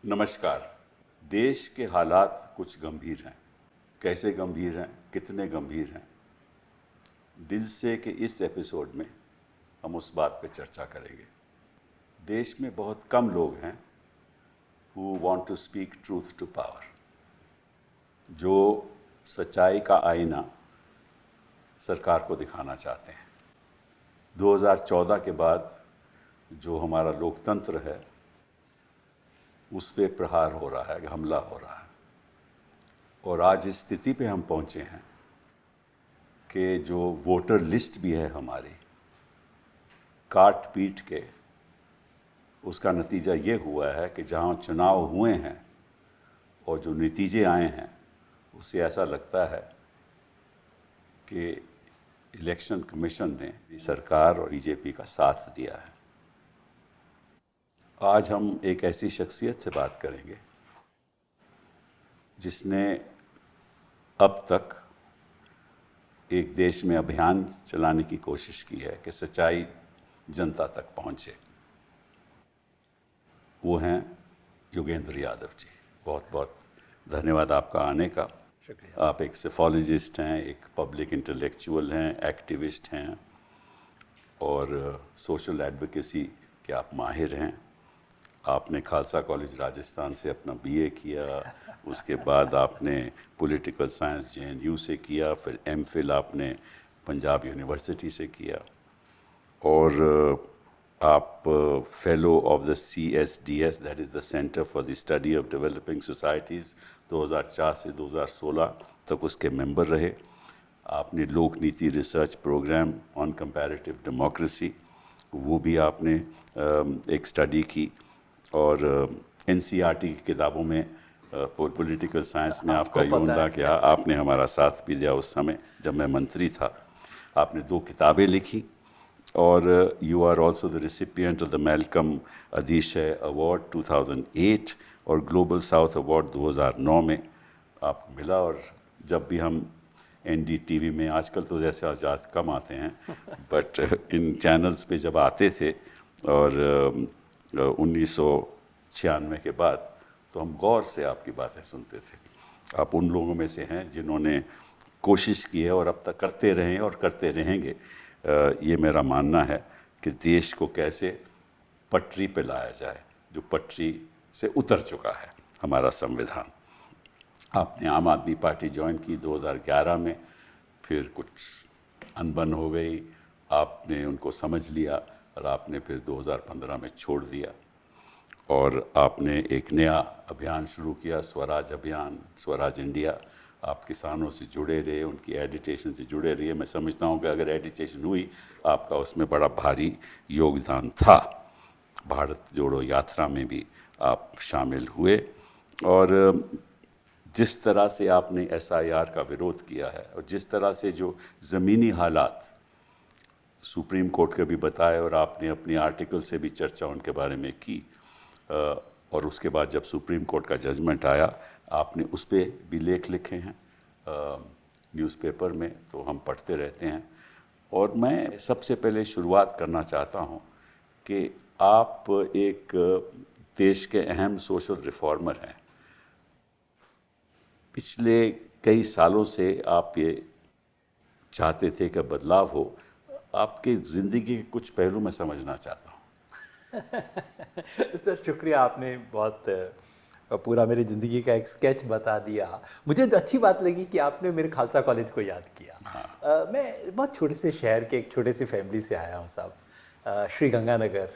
नमस्कार। देश के हालात कुछ गंभीर हैं। कैसे गंभीर हैं, कितने गंभीर हैं, दिल से के इस एपिसोड में हम उस बात पे चर्चा करेंगे। देश में बहुत कम लोग हैं who want to speak truth to power, जो सच्चाई का आईना सरकार को दिखाना चाहते हैं। 2014 के बाद जो हमारा लोकतंत्र है उस पे प्रहार हो रहा है, हमला हो रहा है, और आज इस स्थिति पे हम पहुंचे हैं कि जो वोटर लिस्ट भी है हमारी, काट पीट के उसका नतीजा ये हुआ है कि जहां चुनाव हुए हैं और जो नतीजे आए हैं उससे ऐसा लगता है कि इलेक्शन कमीशन ने सरकार और बीजेपी का साथ दिया है। आज हम एक ऐसी शख्सियत से बात करेंगे जिसने अब तक एक देश में अभियान चलाने की कोशिश की है कि सच्चाई जनता तक पहुंचे। वो हैं योगेंद्र यादव जी। बहुत बहुत धन्यवाद आपका आने का। शुक्रिया। आप एक सेफोलॉजिस्ट हैं, एक पब्लिक इंटेलेक्चुअल हैं, एक्टिविस्ट हैं और सोशल एडवोकेसी के आप माहिर हैं। आपने खालसा कॉलेज राजस्थान से अपना बीए किया, उसके बाद आपने पॉलिटिकल साइंस जेएनयू से किया, फिर एमफिल आपने पंजाब यूनिवर्सिटी से किया और आप fellow of the CSDS, that is the centre for the study of developing societies, 2004 से 2016 तक उसके मेंबर रहे। आपने Lok Niti research programme on comparative democracy, वो भी आपने एक स्टडी की, और NCERT की किताबों में पॉलिटिकल साइंस में आपका योगदान क्या, आपने हमारा साथ भी दिया उस समय जब मैं मंत्री था। आपने 2 किताबें लिखी और you are also the recipient of the Malcolm Adiseshiah award 2008 और ग्लोबल साउथ अवार्ड 2009 में आपको मिला। और जब भी हम NDTV में, आजकल तो जैसे आज़ाद कम आते हैं बट इन चैनल्स पे जब आते थे और 1996 के बाद, तो हम गौर से आपकी बातें सुनते थे। आप उन लोगों में से हैं जिन्होंने कोशिश की है और अब तक करते रहे और करते रहेंगे। ये मेरा मानना है कि देश को कैसे पटरी पे लाया जाए, जो पटरी से उतर चुका है हमारा संविधान। आपने आम आदमी पार्टी ज्वाइन की 2011 में, फिर कुछ अनबन हो गई, आपने उनको समझ लिया और आपने फिर 2015 में छोड़ दिया और आपने एक नया अभियान शुरू किया, स्वराज अभियान, स्वराज इंडिया। आप किसानों से जुड़े रहे, उनकी एडिटेशन से जुड़े रहे। मैं समझता हूँ कि अगर एडिटेशन हुई, आपका उसमें बड़ा भारी योगदान था। भारत जोड़ो यात्रा में भी आप शामिल हुए और जिस तरह से आपने SIR का विरोध किया है और जिस तरह से जो ज़मीनी हालात सुप्रीम कोर्ट के भी बताए और आपने अपनी आर्टिकल से भी चर्चा उनके बारे में की, और उसके बाद जब सुप्रीम कोर्ट का जजमेंट आया आपने उस पर भी लेख लिखे हैं न्यूज़पेपर में, तो हम पढ़ते रहते हैं। और मैं सबसे पहले शुरुआत करना चाहता हूं कि आप एक देश के अहम सोशल रिफॉर्मर हैं। पिछले कई सालों से आप ये चाहते थे कि बदलाव हो। आपकी ज़िंदगी के कुछ पहलू मैं समझना चाहता हूँ। सर शुक्रिया, आपने बहुत पूरा मेरी ज़िंदगी का एक स्केच बता दिया। मुझे तो अच्छी बात लगी कि आपने मेरे खालसा कॉलेज को याद किया। हाँ। मैं बहुत छोटे से शहर के एक छोटे सी फैमिली से आया हूँ साहब, श्री गंगानगर।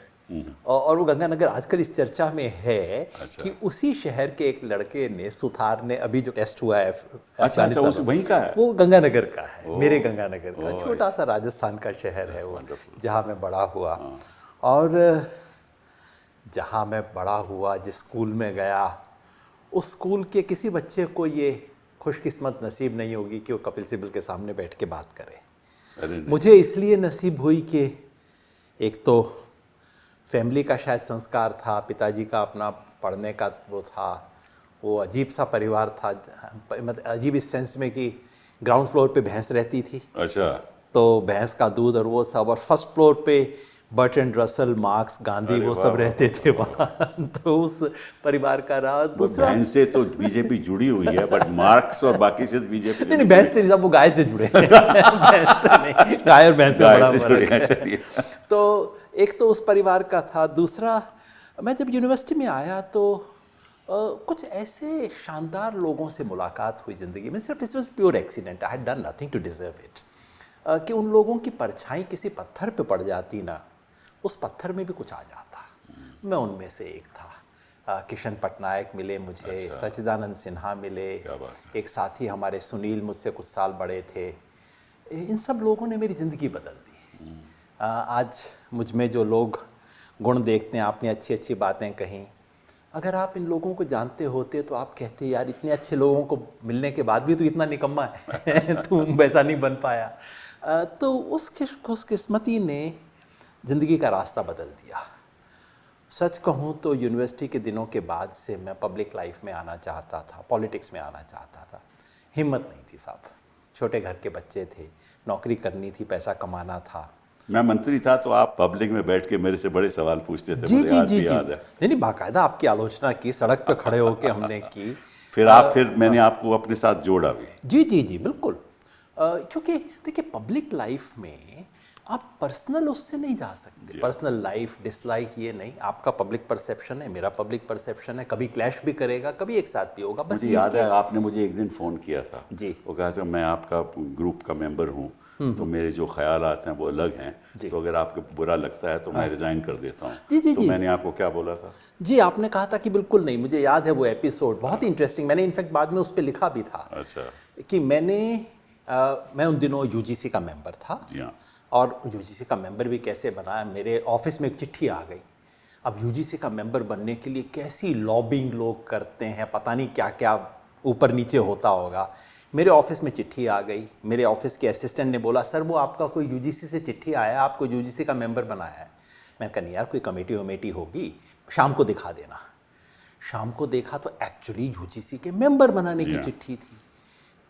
और वो गंगानगर आजकल इस चर्चा में है। अच्छा। कि उसी शहर के एक लड़के ने, सुथार ने, अभी जो टेस्ट हुआ है अच्छा, वहीं का है, वो गंगानगर का है। मेरे गंगानगर का छोटा सा राजस्थान का शहर है वो, जहाँ मैं बड़ा हुआ। और जहाँ मैं बड़ा हुआ, जिस स्कूल में गया, उस स्कूल के किसी बच्चे को ये खुशकिस्मत नसीब नहीं होगी कि वो कपिल सिब्बल के सामने बैठ के बात करे। मुझे इसलिए नसीब हुई कि एक तो फैमिली का शायद संस्कार था, पिताजी का अपना पढ़ने का वो था, वो अजीब सा परिवार था, मतलब अजीब इस सेंस में कि ग्राउंड फ्लोर पे भैंस रहती थी। अच्छा। तो भैंस का दूध और वो सब, और फर्स्ट फ्लोर पे बर्ट्रैंड रसल, मार्क्स, गांधी, अरे वो वाह, सब वाह, रहते थे वहाँ। तो उस परिवार का रहा। दूसरा, बहन से तो बीजेपी जुड़ी हुई है, बट मार्क्स और बाकी से तो बीजेपी नहीं नहीं, भैंस से नहीं, वो गाय से जुड़े हैं। भैंस से नहीं, गाय और भैंस में बड़ा फर्क है। चलिए। तो एक तो उस परिवार का था। दूसरा, मैं जब यूनिवर्सिटी में आया तो कुछ ऐसे शानदार लोगों से मुलाकात हुई ज़िंदगी में, सिर्फ it was pure accident, I had done nothing to deserve it, कि उन लोगों की परछाई किसी पत्थर पे पड़ जाती ना, उस पत्थर में भी कुछ आ जाता। मैं उनमें से एक था। किशन पटनायक मिले मुझे, अच्छा। सच्चिदानंद सिन्हा मिले, क्या बात है। एक साथी हमारे सुनील मुझसे कुछ साल बड़े थे। इन सब लोगों ने मेरी ज़िंदगी बदल दी। आज मुझ में जो लोग गुण देखते हैं, आपने अच्छी अच्छी बातें कहीं, अगर आप इन लोगों को जानते होते तो आप कहते यार इतने अच्छे लोगों को मिलने के बाद भी तो इतना निकम्मा है। तुम वैसा नहीं बन पाया। तो उस खुशकिस्मती ने ज़िंदगी का रास्ता बदल दिया। सच कहूँ तो यूनिवर्सिटी के दिनों के बाद से मैं पब्लिक लाइफ में आना चाहता था, पॉलिटिक्स में आना चाहता था। हिम्मत नहीं थी साहब, छोटे घर के बच्चे थे, नौकरी करनी थी, पैसा कमाना था। मैं मंत्री था तो आप पब्लिक में बैठ के मेरे से बड़े सवाल पूछते थे, जी मुझे जी आज जी भी जी, याद है। नहीं नहीं, बाकायदा आपकी आलोचना की, सड़क पे खड़े होके हमने की। फिर मैंने आपको अपने साथ जोड़ा भी। जी जी जी, बिल्कुल। क्योंकि देखिए, पब्लिक लाइफ में आप पर्सनल उससे नहीं जा सकते। पर्सनल लाइफ डिसलाइक ये नहीं, आपका पब्लिक परसेप्शन है, मेरा पब्लिक परसेप्शन है, कभी क्लैश भी करेगा, कभी एक साथ भी होगा। बस मुझे ये याद कि- है आपने मुझे एक दिन फ़ोन किया था जी। वो कहा था मैं आपका ग्रुप का मेंबर हूँ, तो मेरे जो ख्यालात हैं वो अलग हैं, तो अगर आपको बुरा लगता है तो मैं रिज़ाइन कर देता हूँ। जी जी तो जी मैंने आपको क्या बोला था? जी, आपने कहा था कि बिल्कुल नहीं, मुझे याद है वो एपिसोड बहुत इंटरेस्टिंग। मैंने इनफैक्ट बाद में उस पर लिखा भी था अच्छा। कि मैं उन दिनों यूजीसी का मेंबर था। जी हाँ। और यूजीसी का मेंबर भी कैसे बना, मेरे ऑफिस में एक चिट्ठी आ गई। अब यूजीसी का मेंबर बनने के लिए कैसी लॉबिंग लोग करते हैं, पता नहीं क्या क्या ऊपर नीचे होता होगा। मेरे ऑफिस में चिट्ठी आ गई। मेरे ऑफिस के असिस्टेंट ने बोला, सर वो आपका कोई यूजीसी से चिट्ठी आया, आपको यूजीसी का मेंबर बनाया है। मैंने कहा नहीं यार, कोई कमेटी वमेटी होगी, शाम को दिखा देना। शाम को देखा तो एक्चुअली यूजीसी के मेंबर बनाने की चिट्ठी थी।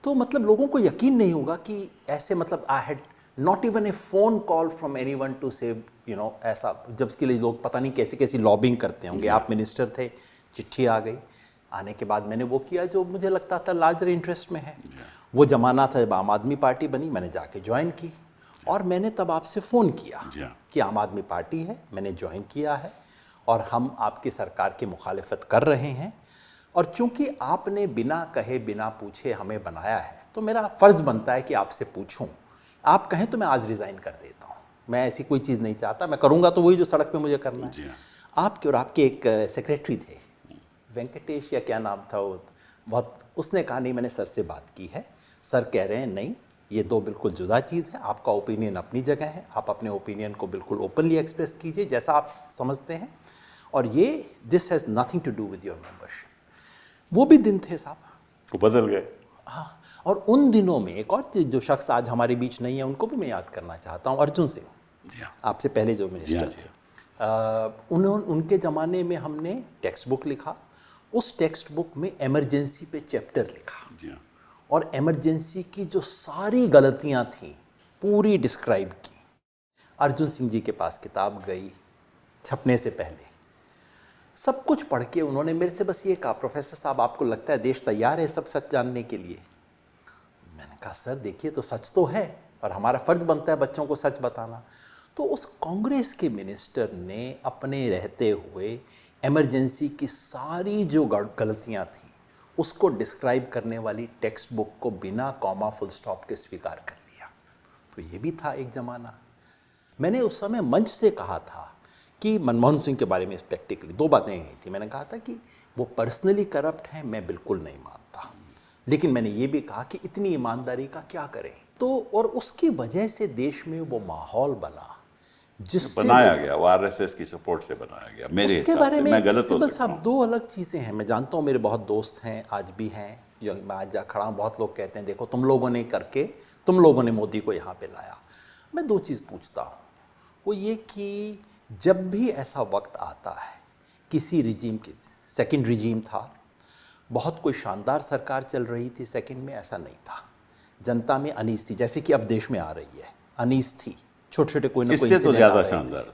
तो मतलब लोगों को यकीन नहीं होगा कि ऐसे, मतलब I had not even a phone call from anyone to say ऐसा, जब इसके लिए लोग पता नहीं कैसी कैसी लॉबिंग करते होंगे। आप मिनिस्टर थे, चिट्ठी आ गई। आने के बाद मैंने वो किया जो मुझे लगता था लार्जर इंटरेस्ट में है। वो जमाना था जब आम आदमी पार्टी बनी, मैंने जाके ज्वाइन की। और मैंने तब आपसे फ़ोन किया कि आम आदमी पार्टी है, मैंने ज्वाइन किया है और हम आपकी सरकार की मुखालिफत कर रहे हैं। और चूंकि आपने बिना कहे बिना पूछे हमें बनाया है, तो मेरा फ़र्ज़ बनता है कि आपसे पूछूं। आप कहें तो मैं आज रिज़ाइन कर देता हूं। मैं ऐसी कोई चीज़ नहीं चाहता, मैं करूंगा तो वही जो सड़क पे मुझे करना है। आपके और आपके एक सेक्रेटरी थे, वेंकटेश या क्या नाम था वो, बहुत, उसने कहा नहीं, मैंने सर से बात की है, सर कह रहे हैं नहीं, ये दो बिल्कुल जुदा चीज़ है। आपका ओपिनियन अपनी जगह है, आप अपने ओपिनियन को बिल्कुल ओपनली एक्सप्रेस कीजिए जैसा आप समझते हैं, और ये this has nothing to do with your membership. वो भी दिन थे साहब, वो बदल गए। हाँ। और उन दिनों में एक और जो शख्स आज हमारे बीच नहीं है, उनको भी मैं याद करना चाहता हूँ, अर्जुन सिंह, आपसे पहले जो मिनिस्टर थे। उनके ज़माने में हमने टेक्स्ट बुक लिखा। उस टेक्स्ट बुक में इमरजेंसी पे चैप्टर लिखा और इमरजेंसी की जो सारी गलतियां थीं पूरी डिस्क्राइब की। अर्जुन सिंह जी के पास किताब गई, छपने से पहले सब कुछ पढ़ के उन्होंने मेरे से बस ये कहा, प्रोफेसर साहब आपको लगता है देश तैयार है सब सच जानने के लिए? मैंने कहा सर देखिए, तो सच तो है और हमारा फ़र्ज बनता है बच्चों को सच बताना। तो उस कांग्रेस के मिनिस्टर ने अपने रहते हुए इमरजेंसी की सारी जो गलतियां थीं उसको डिस्क्राइब करने वाली टेक्स्ट बुक को बिना कॉमा फुल स्टॉप के स्वीकार कर लिया। तो ये भी था एक ज़माना। मैंने उस समय मंच से कहा था कि मनमोहन सिंह के बारे में प्रैक्टिकली दो बातें कही थी। मैंने कहा था कि वो पर्सनली करप्ट हैं, मैं बिल्कुल नहीं मानता, लेकिन मैंने ये भी कहा कि इतनी ईमानदारी का क्या करें। तो और उसकी वजह से देश में वो माहौल बना जिससे बनाया गया, वो आरएसएस की सपोर्ट से बनाया गया। मेरे उसके हिसाब बारे से में मैं गलत हो सिब्बल सकता साहब हूँ। दो अलग चीज़ें हैं। मैं जानता हूँ मेरे बहुत दोस्त हैं, आज भी हैं, जो मैं आज जा खड़ा हूँ, बहुत लोग कहते हैं देखो तुम लोगों ने करके, तुम लोगों ने मोदी को यहाँ पे लाया। मैं दो चीज़ पूछता हूँ, वो ये कि जब भी ऐसा वक्त आता है किसी रिजीम की, सेकंड रिजीम था, बहुत कोई शानदार सरकार चल रही थी, सेकंड में ऐसा नहीं था, जनता में अनीस थी, जैसे कि अब देश में आ रही है, अनीस थी। छोटे छोटे कोई ना कोई इससे तो incident ज़्यादा आ रहे शानदार था।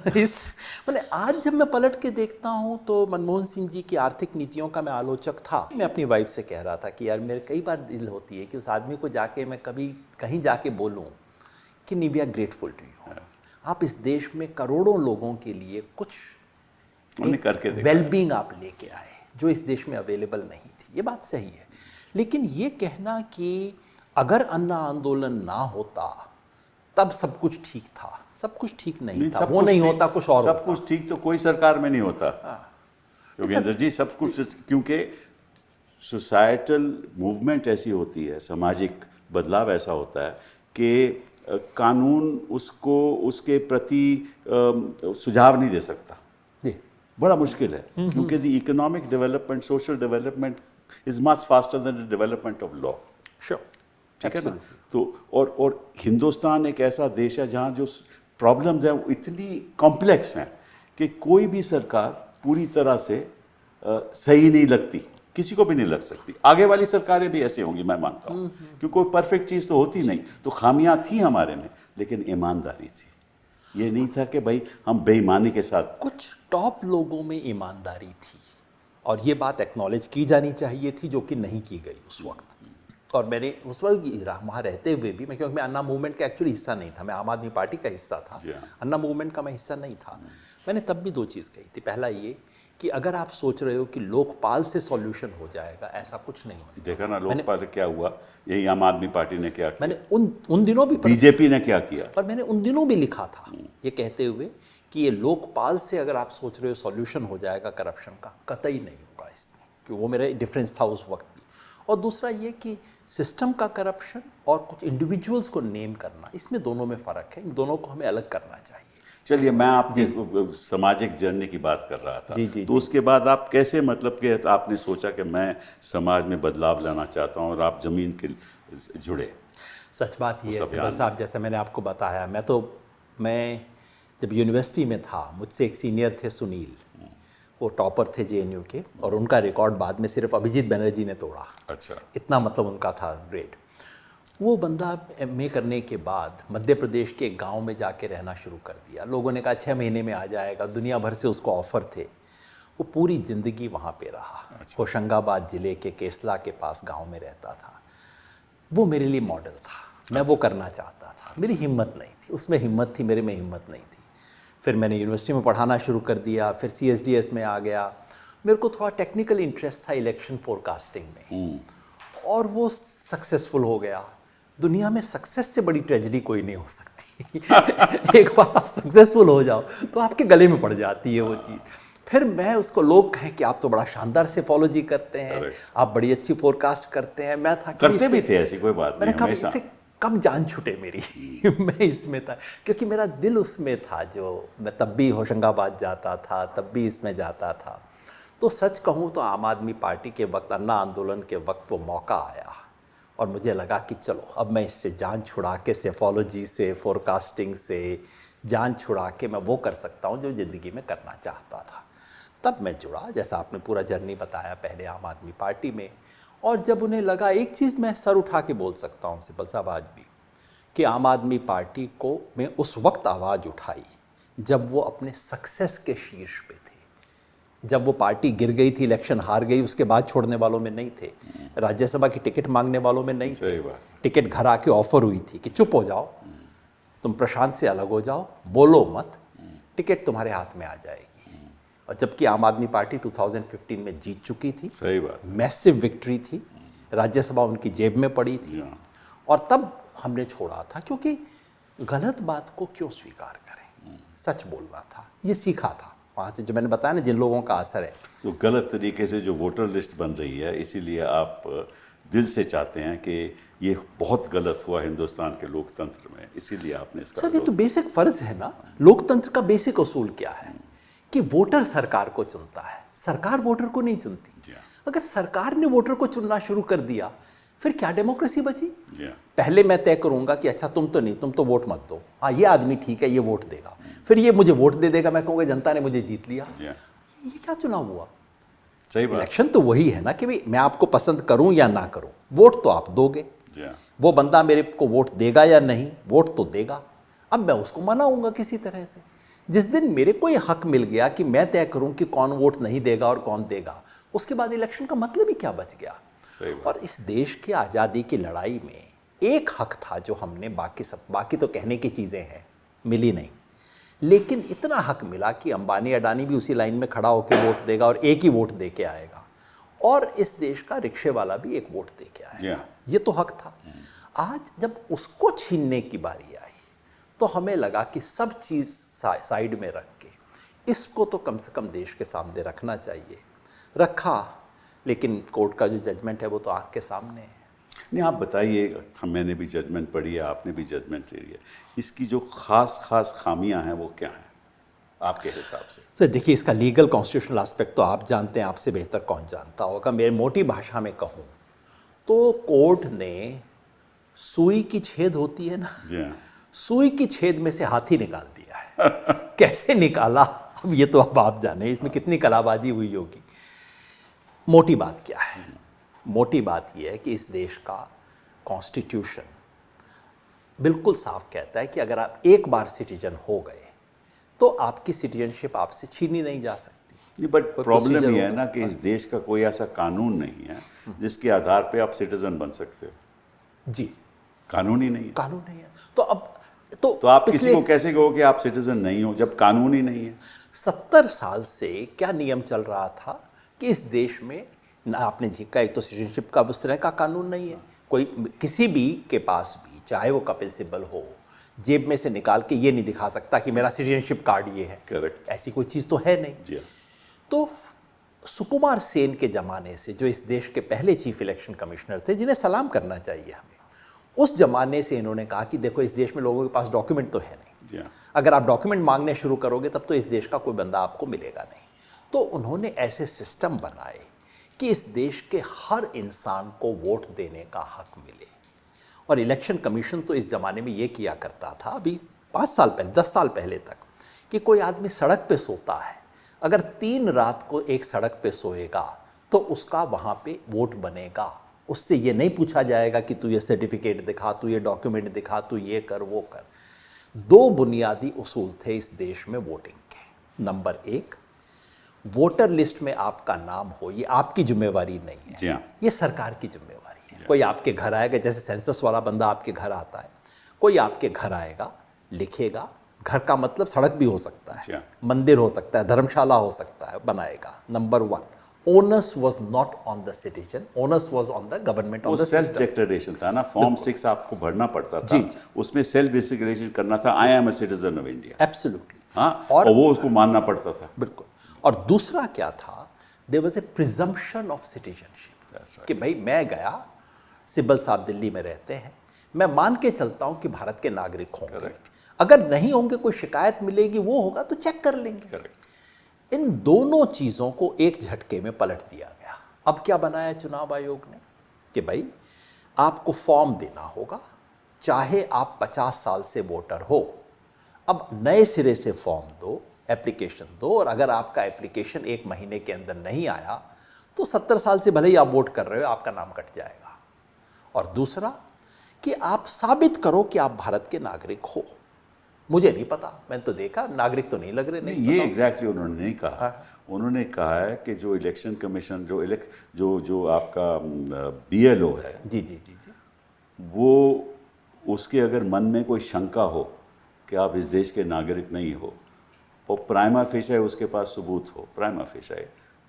थे। इस मतलब आज जब मैं पलट के देखता हूँ तो मनमोहन सिंह जी की आर्थिक नीतियों का मैं आलोचक था। मैं अपनी वाइफ से कह रहा था कि यार मेरे कई बार दिल होती है कि उस आदमी को जाके मैं कभी कहीं जाके बोलूँ कि नहीं we are grateful to you, आप इस देश में करोड़ों लोगों के लिए कुछ उन्होंने करके देखा। वेलबींग आप लेके आए जो इस देश में अवेलेबल नहीं थी। ये बात सही है, लेकिन ये कहना कि अगर अन्ना आंदोलन ना होता तब सब कुछ ठीक था, सब कुछ ठीक नहीं था। सब वो कुछ नहीं ठीक- होता, कुछ और सब होता। कुछ ठीक तो कोई सरकार में नहीं होता योगेंद्र जी, सब कुछ, क्योंकि सोसाइटल मूवमेंट ऐसी होती है, सामाजिक बदलाव ऐसा होता है कि कानून उसको उसके प्रति सुझाव नहीं दे सकता। जी, बड़ा मुश्किल है, क्योंकि the economic development, social development is much faster than the development of law. Sure, ठीक है ना। तो और हिंदुस्तान एक ऐसा देश है जहाँ जो प्रॉब्लम्स हैं वो इतनी कॉम्प्लेक्स हैं कि कोई भी सरकार पूरी तरह से सही नहीं लगती, किसी को भी नहीं लग सकती। आगे वाली सरकारें भी ऐसे होंगी, मैं मानता हूँ, क्योंकि कोई परफेक्ट चीज़ तो होती नहीं। तो खामियां थी हमारे में, लेकिन ईमानदारी थी। ये नहीं था कि भाई हम बेईमानी के साथ। कुछ टॉप लोगों में ईमानदारी थी और ये बात एक्नॉलेज की जानी चाहिए थी, जो कि नहीं की गई उस वक्त। और मैंने उस वक्त वहाँ रहते हुए भी, क्योंकि मैं अन्ना मूवमेंट का एक्चुअली हिस्सा नहीं था, मैं आम आदमी पार्टी का हिस्सा था, जी हाँ। अन्ना मूवमेंट का मैं हिस्सा नहीं था। मैंने तब भी दो चीज़ कही थी। पहला ये कि अगर आप सोच रहे हो कि लोकपाल से सॉल्यूशन हो जाएगा, ऐसा कुछ नहीं होने। देखा ना लोकपाल क्या हुआ, यही आम आदमी पार्टी ने क्या किया, मैंने उन दिनों भी बीजेपी ने क्या किया। पर मैंने उन दिनों भी लिखा था ये कहते हुए कि ये लोकपाल से अगर आप सोच रहे हो सॉल्यूशन हो जाएगा करप्शन का, कतई नहीं होगा इसमें, क्योंकि वो मेरा डिफरेंस था उस वक्त भी। और दूसरा ये कि सिस्टम का करप्शन और कुछ इंडिविजुअल्स को नेम करना, इसमें दोनों में फ़र्क है, इन दोनों को हमें अलग करना चाहिए। चलिए, मैं आपकी सामाजिक जर्नी की बात कर रहा था। जी। तो उसके बाद आप कैसे, मतलब कि आपने सोचा कि मैं समाज में बदलाव लाना चाहता हूँ और आप ज़मीन के जुड़े? सच बात ये है सिब्बल साहब, जैसे मैंने आपको बताया, मैं जब यूनिवर्सिटी में था, मुझसे एक सीनियर थे सुनील, वो टॉपर थे जेएनयू के, और उनका रिकॉर्ड बाद में सिर्फ अभिजीत बनर्जी ने तोड़ा। अच्छा। इतना मतलब उनका था ग्रेड। वो बंदा एमए करने के बाद मध्य प्रदेश के एक गांव में जाके रहना शुरू कर दिया। लोगों ने कहा 6 महीने में आ जाएगा, दुनिया भर से उसको ऑफ़र थे। वो पूरी ज़िंदगी वहाँ पे रहा। अच्छा। होशंगाबाद ज़िले के केसला के पास गांव में रहता था। वो मेरे लिए मॉडल था, मैं वो करना चाहता था। मेरी हिम्मत नहीं थी, उसमें हिम्मत थी, मेरे में हिम्मत नहीं थी। फिर मैंने यूनिवर्सिटी में पढ़ाना शुरू कर दिया, फिर CSDS में आ गया। मेरे को थोड़ा टेक्निकल इंटरेस्ट था इलेक्शन फोरकास्टिंग में, और वो सक्सेसफुल हो गया। दुनिया में सक्सेस से बड़ी ट्रेजेडी कोई नहीं हो सकती। एक बार आप सक्सेसफुल हो जाओ तो आपके गले में पड़ जाती है वो चीज़। फिर मैं उसको, लोग कहें कि आप तो बड़ा शानदार सेफोलॉजी करते हैं, आप बड़ी अच्छी फोरकास्ट करते हैं। मैं था कि करते भी थे, ऐसी कोई बात मैंने नहीं, कहा हमेशा। इसे कब जान छूटे मेरी। मैं इसमें था, क्योंकि मेरा दिल उसमें था। जो मैं तब भी होशंगाबाद जाता था, तब भी इसमें जाता था। तो सच कहूँ तो आम आदमी पार्टी के वक्त, अन्ना आंदोलन के वक्त वो मौका आया और मुझे लगा कि चलो अब मैं इससे जान छुड़ा के, सेफोलॉजी से, फोरकास्टिंग से जान छुड़ा के मैं वो कर सकता हूँ जो ज़िंदगी में करना चाहता था। तब मैं जुड़ा, जैसा आपने पूरा जर्नी बताया, पहले आम आदमी पार्टी में। और जब उन्हें लगा, एक चीज़ मैं सर उठा के बोल सकता हूँ सिब्बल साहब आज भी, कि आम आदमी पार्टी को मैं उस वक्त आवाज़ उठाई जब वो अपने सक्सेस के शीर्ष पे थे। जब वो पार्टी गिर गई थी, इलेक्शन हार गई, उसके बाद छोड़ने वालों में नहीं थे, राज्यसभा की टिकट मांगने वालों में नहीं थे। सही बात। टिकट घर आके ऑफर हुई थी कि चुप हो जाओ, तुम प्रशांत से अलग हो जाओ, बोलो मत, टिकट तुम्हारे हाथ में आ जाएगी। और जबकि आम आदमी पार्टी 2015 में जीत चुकी थी, सही बात। मैसिव विक्ट्री थी, राज्यसभा उनकी जेब में पड़ी थी। और तब हमने छोड़ा था, क्योंकि गलत बात को क्यों स्वीकार करें, सच बोलना था। ये सीखा था वहाँ से, जो मैंने बताया ना, जिन लोगों का असर है। तो गलत तरीके से जो वोटर लिस्ट बन रही है, इसीलिए आप दिल से चाहते हैं कि ये बहुत गलत हुआ हिंदुस्तान के लोकतंत्र में, इसीलिए आपने इसका। सर, ये तो बेसिक फ़र्ज़ है ना। लोकतंत्र का बेसिक असूल क्या है कि वोटर सरकार को चुनता है, सरकार वोटर को नहीं चुनती। अगर सरकार ने वोटर को चुनना शुरू कर दिया, फिर क्या डेमोक्रेसी बची? पहले मैं तय करूंगा कि अच्छा तुम तो नहीं, तुम तो वोट मत दो, हाँ ये आदमी ठीक है, ये वोट देगा, फिर ये मुझे वोट दे देगा, मैं कहूँगा जनता ने मुझे जीत लिया। ये क्या चुनाव हुआ? सही बात। इलेक्शन तो वही है ना कि भाई मैं आपको पसंद करूं या ना करूं, वोट तो आप दोगे। वो बंदा मेरे को वोट देगा या नहीं, वोट तो देगा। अब मैं उसको मनाऊंगा किसी तरह से। जिस दिन मेरे को ये हक मिल गया कि मैं तय करूं कि कौन वोट नहीं देगा और कौन देगा, उसके बाद इलेक्शन का मतलब ही क्या बच गया। सही बात। और इस देश की आज़ादी की लड़ाई में एक हक था जो हमने, बाकी तो कहने की चीज़ें हैं, मिली नहीं, लेकिन इतना हक मिला कि अंबानी अडानी भी उसी लाइन में खड़ा होकर वोट देगा और एक ही वोट दे के आएगा, और इस देश का रिक्शे वाला भी एक वोट दे के आएगा। ये तो हक था। आज जब उसको छीनने की बारी आई तो हमें लगा कि सब चीज़ साइड में रख के इसको तो कम से कम देश के सामने रखना चाहिए। रखा, लेकिन कोर्ट का जो जजमेंट है वो तो आँख के सामने है। नहीं, आप बताइए, मैंने भी जजमेंट पढ़ी है, आपने भी जजमेंट ले लिया, इसकी जो खास खामियां हैं वो क्या हैं आपके हिसाब से? तो देखिए, इसका लीगल कॉन्स्टिट्यूशनल एस्पेक्ट तो आप जानते हैं, आपसे बेहतर कौन जानता होगा। मेरे मोटी भाषा में कहूँ तो कोर्ट ने सुई की छेद होती है ना, सुई की छेद में से हाथी निकाल दिया है। कैसे निकाला, अब ये तो अब आप जाने, इसमें कितनी कलाबाजी हुई होगी। मोटी बात क्या है? मोटी बात यह है कि इस देश का कॉन्स्टिट्यूशन बिल्कुल साफ कहता है कि अगर आप एक बार सिटीजन हो गए तो आपकी सिटीजनशिप आपसे छीनी नहीं जा सकती। बट प्रॉब्लम ये है ना कि इस देश का कोई ऐसा कानून नहीं है जिसके आधार पे आप सिटीजन बन सकते हो। जी, कानून ही नहीं है। कानून नहीं है तो अब तो आप किसी को कैसे कहो कि आप सिटीजन नहीं हो जब कानून ही नहीं है? 70 साल से क्या नियम चल रहा था कि इस देश में ना, आपने झिका, एक तो सिटीजनशिप का उस तरह का कानून नहीं है। कोई किसी भी के पास भी, चाहे वो कपिल सिब्बल हो, जेब में से निकाल के ये नहीं दिखा सकता कि मेरा सिटीजनशिप कार्ड ये है। करेक्ट। ऐसी कोई चीज़ तो है नहीं। जी। तो सुकुमार सेन के ज़माने से, जो इस देश के पहले चीफ इलेक्शन कमिश्नर थे, जिन्हें सलाम करना चाहिए हमें, उस जमाने से इन्होंने कहा कि देखो, इस देश में लोगों के पास डॉक्यूमेंट तो है नहीं। जी। अगर आप डॉक्यूमेंट मांगने शुरू करोगे तब तो इस देश का कोई बंदा आपको मिलेगा नहीं। तो उन्होंने ऐसे सिस्टम बनाए कि इस देश के हर इंसान को वोट देने का हक मिले। और इलेक्शन कमीशन तो इस ज़माने में ये किया करता था, अभी 5 साल पहले, 10 साल पहले तक, कि कोई आदमी सड़क पे सोता है, अगर 3 रात को एक सड़क पे सोएगा तो उसका वहाँ पे वोट बनेगा। उससे ये नहीं पूछा जाएगा कि तू ये सर्टिफिकेट दिखा, तू ये डॉक्यूमेंट दिखा, तू ये कर वो कर। 2 बुनियादी उसूल थे इस देश में वोटिंग के। नंबर 1, वोटर लिस्ट में आपका नाम हो, ये आपकी जिम्मेवारी नहीं है। जी हाँ। ये सरकार की जिम्मेवारी है। कोई आपके घर आएगा, जैसे सेंसस वाला बंदा आपके घर आता है, कोई आपके घर आएगा, लिखेगा, घर का मतलब सड़क भी हो सकता है, मंदिर हो सकता है, धर्मशाला हो सकता है, बनाएगा। Number 1, onus was not on the citizen, onus was on the government, on the system। Self declaration था ना, फॉर्म 6 आपको भरना पड़ता था। जी। उसमें सेल्फ डिक्लेरेशन करना था, I am a citizen of India. Absolutely. हाँ, और वो उसको मानना पड़ता था। बिल्कुल। और दूसरा क्या था, there was a presumption of citizenship, कि भाई मैं गया, सिब्बल साहब दिल्ली में रहते हैं, मैं मान के चलता हूँ कि भारत के नागरिक होंगे। अगर नहीं होंगे, कोई शिकायत मिलेगी, वो होगा तो चेक कर लेंगे। करेक्ट। इन दोनों चीज़ों को एक झटके में पलट दिया गया। अब क्या बनाया चुनाव आयोग ने कि भाई आपको फॉर्म देना होगा, चाहे आप 50 साल से वोटर हो। अब नए सिरे से फॉर्म दो, एप्लीकेशन दो, और अगर आपका एप्लीकेशन 1 महीने के अंदर नहीं आया तो 70 साल से भले ही आप वोट कर रहे हो, आपका नाम कट जाएगा। और दूसरा कि आप साबित करो कि आप भारत के नागरिक हो। मुझे नहीं पता, मैंने तो देखा, नागरिक तो नहीं लग रहे। नहीं, ये एग्जैक्टली उन्होंने नहीं कहा। उन्होंने कहा है कि जो इलेक्शन कमीशन, जो आपका BLO है, जी जी जी जी, वो उसके अगर मन में कोई शंका हो कि आप इस देश के नागरिक नहीं हो और प्राइमा फेशिया उसके पास सबूत हो, प्राइमा फेशिया,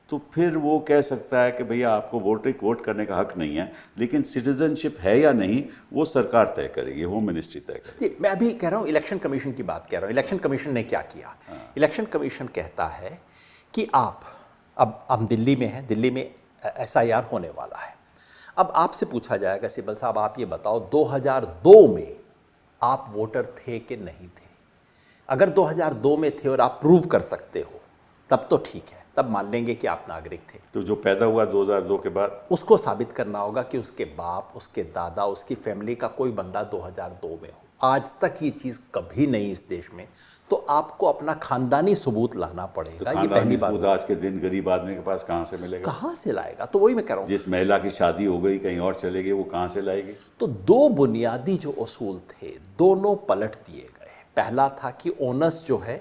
तो फिर वो कह सकता है कि भैया आपको वोट करने का हक नहीं है, लेकिन सिटीजनशिप है या नहीं वो सरकार तय करेगी, होम मिनिस्ट्री तय करेगी। मैं अभी कह रहा हूँ, इलेक्शन कमीशन की बात कह रहा हूँ। इलेक्शन कमीशन ने क्या किया? इलेक्शन कमीशन कहता है कि आप, अब हम दिल्ली में हैं, दिल्ली में SIR होने वाला है। अब आपसे पूछा जाएगा, सिब्बल साहब आप ये बताओ 2002 में आप वोटर थे कि नहीं थे? अगर 2002 में थे और आप प्रूव कर सकते हो तब तो ठीक है, तब मान लेंगे कि आप नागरिक थे। तो जो पैदा हुआ 2002 के बाद, उसको साबित करना होगा कि उसके बाप, उसके दादा, उसकी फैमिली का कोई बंदा 2002 में हो। आज तक ये चीज़ कभी नहीं इस देश में, तो आपको अपना खानदानी सबूत लाना पड़ेगा। तो ये पहली बात। आज के दिन गरीब आदमी के पास कहाँ से मिलेगा? कहाँ से लाएगा? तो वही मैं कह रहा हूँ, जिस महिला की शादी हो गई कहीं और चले गई, वो कहाँ से लाएगी? तो 2 बुनियादी जो उसूल थे, दोनों पलट दिए गए। पहला था कि ओनस जो है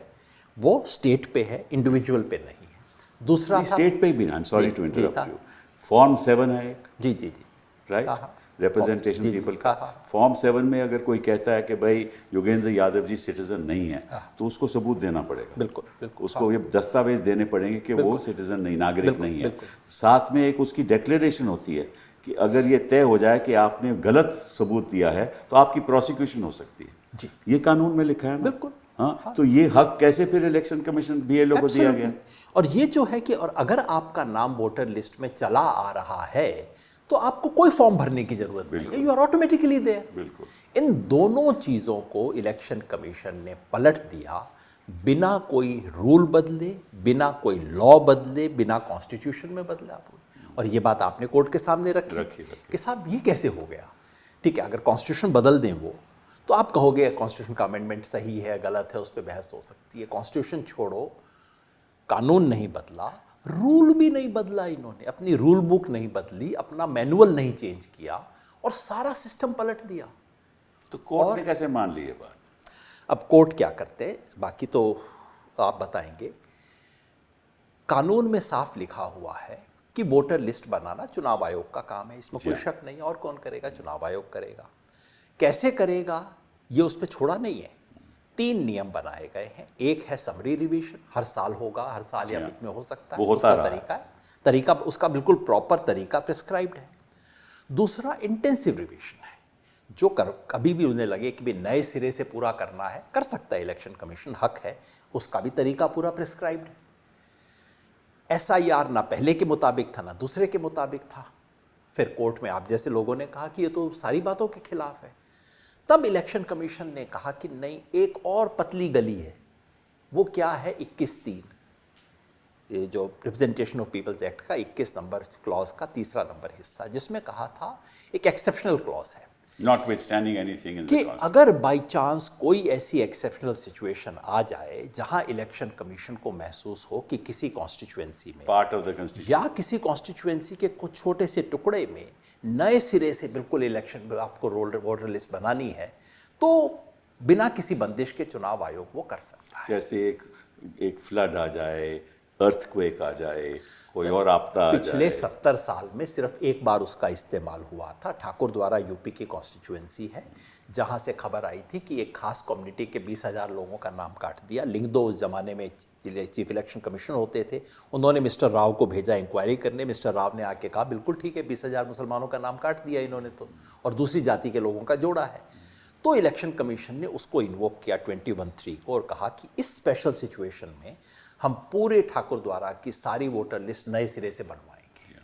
वो स्टेट पे है, इंडिविजुअल पे नहीं है। दूसरा था स्टेट पे भी, आई एम सॉरी टू जी, इंटरप्ट हाँ। यू, फॉर्म 7 है एक, जी जी जी राइट, हाँ, हाँ। रिप्रेजेंटेशन जी, जी, पीपल हाँ, का। हाँ। फॉर्म 7 में अगर कोई कहता है कि भाई योगेंद्र यादव जी सिटीजन नहीं है, तो उसको सबूत देना पड़ेगा, बिल्कुल बिल्कुल, उसको ये दस्तावेज देने पड़ेंगे कि वो बिल्कुल। सिटीजन नहीं, नागरिक बिल्कुल, नहीं है। बिल्कुल। साथ में एक उसकी डिक्लेरेशन होती है कि अगर ये तय हो जाए कि आपने गलत सबूत दिया है तो आपकी प्रोसिक्यूशन हो सकती है। जी ये कानून में लिखा है ना। बिल्कुल। हाँ, तो ये हक कैसे फिर इलेक्शन कमीशन बीएलओ को दिया गया? Absolutely। और ये जो है कि और अगर आपका नाम वोटर लिस्ट में चला आ रहा है तो आपको कोई फॉर्म भरने की जरूरत नहीं है, यू आर ऑटोमेटिकली देयर। बिल्कुल। इन दोनों चीजों को इलेक्शन कमीशन ने पलट दिया, बिना कोई रूल बदले, बिना कोई लॉ बदले, बिना कॉन्स्टिट्यूशन में बदला। और ये बात आपने कोर्ट के सामने रखी कि साहब ये कैसे हो गया। ठीक है, अगर कॉन्स्टिट्यूशन बदल दें वो, तो आप कहोगे कॉन्स्टिट्यूशन का अमेंडमेंट सही है गलत है, उस पर बहस हो सकती है। कॉन्स्टिट्यूशन छोड़ो, कानून नहीं बदला, रूल भी नहीं बदला, इन्होंने अपनी रूल बुक नहीं बदली, अपना मैनुअल नहीं चेंज किया और सारा सिस्टम पलट दिया। तो कोर्ट ने कैसे मान ली ये बात? अब कोर्ट क्या करते, बाकी तो आप बताएंगे। कानून में साफ लिखा हुआ है कि वोटर लिस्ट बनाना चुनाव आयोग का काम है, इसमें कोई शक नहीं। और कौन करेगा? चुनाव आयोग करेगा। कैसे करेगा ये उस पर छोड़ा नहीं है। 3 नियम बनाए गए हैं। एक है समरी रिवीजन, हर साल होगा, हर साल या बीच में हो सकता है, वो होता उसका तरीका है, तरीका उसका बिल्कुल प्रॉपर तरीका प्रिस्क्राइब्ड है। दूसरा इंटेंसिव रिवीजन है, जो कभी भी उन्हें लगे कि भी नए सिरे से पूरा करना है, कर सकता है इलेक्शन कमीशन, हक है, उसका भी तरीका पूरा प्रिस्क्राइब्ड है। SIR ना पहले के मुताबिक था ना दूसरे के मुताबिक था। फिर कोर्ट में आप जैसे लोगों ने कहा कि ये तो सारी बातों के खिलाफ है। तब इलेक्शन कमीशन ने कहा कि नहीं, एक और पतली गली है। वो क्या है? 21(3), ये जो रिप्रेजेंटेशन ऑफ पीपल्स एक्ट का 21 नंबर क्लॉज का तीसरा नंबर हिस्सा, जिसमें कहा था एक एक्सेप्शनल क्लॉज है नॉटविथस्टैंडिंग एनीथिंग इन कि अगर बाई चांस कोई ऐसी एक्सेप्शनल सिचुएशन आ जाए जहां इलेक्शन कमीशन को महसूस हो कि किसी कॉन्स्टिट्यूएंसी में पार्ट ऑफ द कॉन्स्टिट्यूशन या किसी कॉन्स्टिट्यूएंसी के कुछ छोटे से टुकड़े में नए सिरे से बिल्कुल इलेक्शन आपको वोटर लिस्ट बनानी है, तो बिना किसी बंदिश के चुनाव आयोग वो कर सकता है। जैसे एक फ्लड आ जाए, अर्थक्वेक आ जाए, कोई और आपदा आ पिछले जाए। 70 साल में सिर्फ एक बार उसका इस्तेमाल हुआ था। ठाकुर द्वारा यूपी की कॉन्स्टिट्यूएंसी है, जहां से खबर आई थी कि एक खास कम्युनिटी के 20,000 लोगों का नाम काट दिया। लिंगदो उस जमाने में चीफ इलेक्शन कमिश्नर होते थे, उन्होंने मिस्टर राव को भेजा इंक्वायरी करने। मिस्टर राव ने आके कहा बिल्कुल ठीक है, 20,000 मुसलमानों का नाम काट दिया इन्होंने तो, और दूसरी जाति के लोगों का जोड़ा है। तो इलेक्शन कमीशन ने उसको इन्वोक किया 21(3) को और कहा कि इस स्पेशल सिचुएशन में हम पूरे ठाकुर द्वारा की सारी वोटर लिस्ट नए सिरे से बनवाएंगे।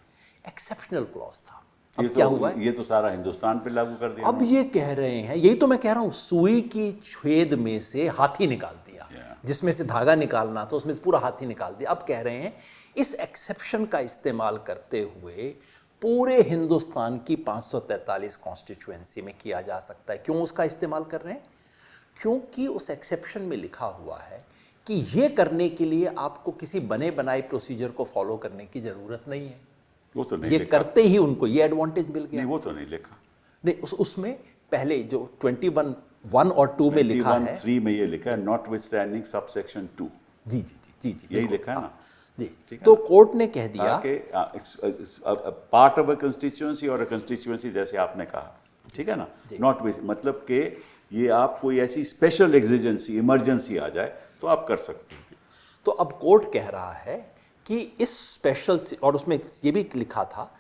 एक्सेप्शनल क्लॉज था। अब क्या हुआ है? ये तो सारा हिंदुस्तान पे लागू कर दिया। अब ये कह रहे हैं, यही तो मैं कह रहा हूं, सुई की छेद में से हाथी निकाल दिया, जिसमें से धागा निकालना था उसमें से पूरा हाथी निकाल दिया। अब कह रहे हैं इस एक्सेप्शन का इस्तेमाल करते हुए पूरे हिंदुस्तान की 543 कॉन्स्टिट्यूएंसी में किया जा सकता है। क्यों उसका इस्तेमाल कर रहे हैं? क्योंकि उस एक्सेप्शन में लिखा हुआ है कि ये करने के लिए आपको किसी बने बनाए प्रोसीजर को फॉलो करने की जरूरत नहीं है। वो तो नहीं ये लिखा। करते ही उनको ये एडवांटेज मिल गया। नहीं, वो तो नहीं लिखा। नहीं, उसमें पहले जो 21(1) और 2 में लिखा है, 3 में ये लिखा है नॉटविथस्टैंडिंग सबसेक्शन 2। जी जी जी जी जी यही बिल्कुल, लिखा है ना। जी। ठीक है तो ना? कोर्ट ने कह दिया कि पार्ट ऑफ अ कंस्टिट्यूएंसी और अ कंस्टिट्यूएंसी, जैसे आपने कहा, ठीक है ना, नॉट विथ, मतलब कि ये आप कोई ऐसी स्पेशल एग्जिजेंसी, इमरजेंसी आ जाए तो आप कर सकते हैं। तो अब कोर्ट कह रहा है कि इस स्पेशल, और उसमें ये भी लिखा था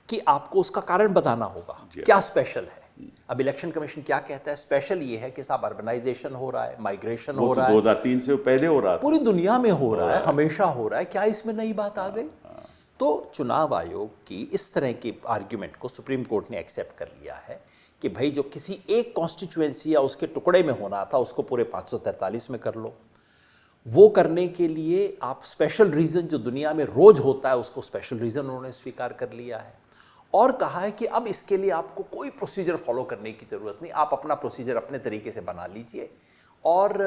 कि आपको उसका कारण बताना होगा क्या स्पेशल है। अब इलेक्शन कमीशन क्या कहता है? स्पेशल ये है कि साहब अर्बनाइजेशन हो रहा है, माइग्रेशन हो रहा है, 2003 से पहले हो रहा था, पूरी दुनिया में हो रहा है, हमेशा हो रहा है, क्या इसमें नई बात आ गई? तो चुनाव आयोग की इस तरह की आर्ग्यूमेंट को सुप्रीम कोर्ट ने एक्सेप्ट कर लिया है कि भाई जो किसी एक कॉन्स्टिट्यूएंसी या उसके टुकड़े में होना था उसको पूरे 543 में कर लो। वो करने के लिए आप स्पेशल रीजन जो दुनिया में रोज होता है उसको स्पेशल रीजन उन्होंने स्वीकार कर लिया है और कहा है कि अब इसके लिए आपको कोई प्रोसीजर फॉलो करने की जरूरत नहीं, आप अपना प्रोसीजर अपने तरीके से बना लीजिए और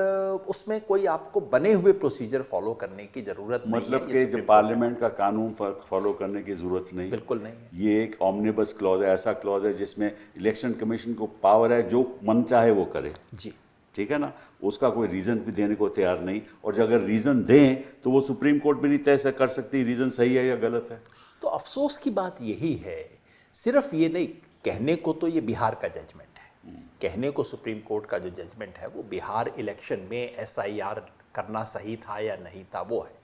उसमें कोई आपको बने हुए प्रोसीजर फॉलो करने की जरूरत नहीं है। मतलब कि जो पार्लियामेंट का कानून फॉलो करने की जरूरत नहीं, बिल्कुल नहीं है। ये एक ऑमनिबस क्लॉज है, ऐसा क्लॉज है जिसमें इलेक्शन कमीशन को पावर है जो मन चाहे वो करे। जी ठीक है ना, उसका कोई रीज़न भी देने को तैयार नहीं, और अगर रीज़न दें तो वो सुप्रीम कोर्ट भी नहीं तय कर सकती रीज़न सही है या गलत है। तो अफसोस की बात यही है, सिर्फ ये नहीं, कहने को तो ये बिहार का जजमेंट है, कहने को सुप्रीम कोर्ट का जो जजमेंट है वो बिहार इलेक्शन में SIR करना सही था या नहीं था वो है,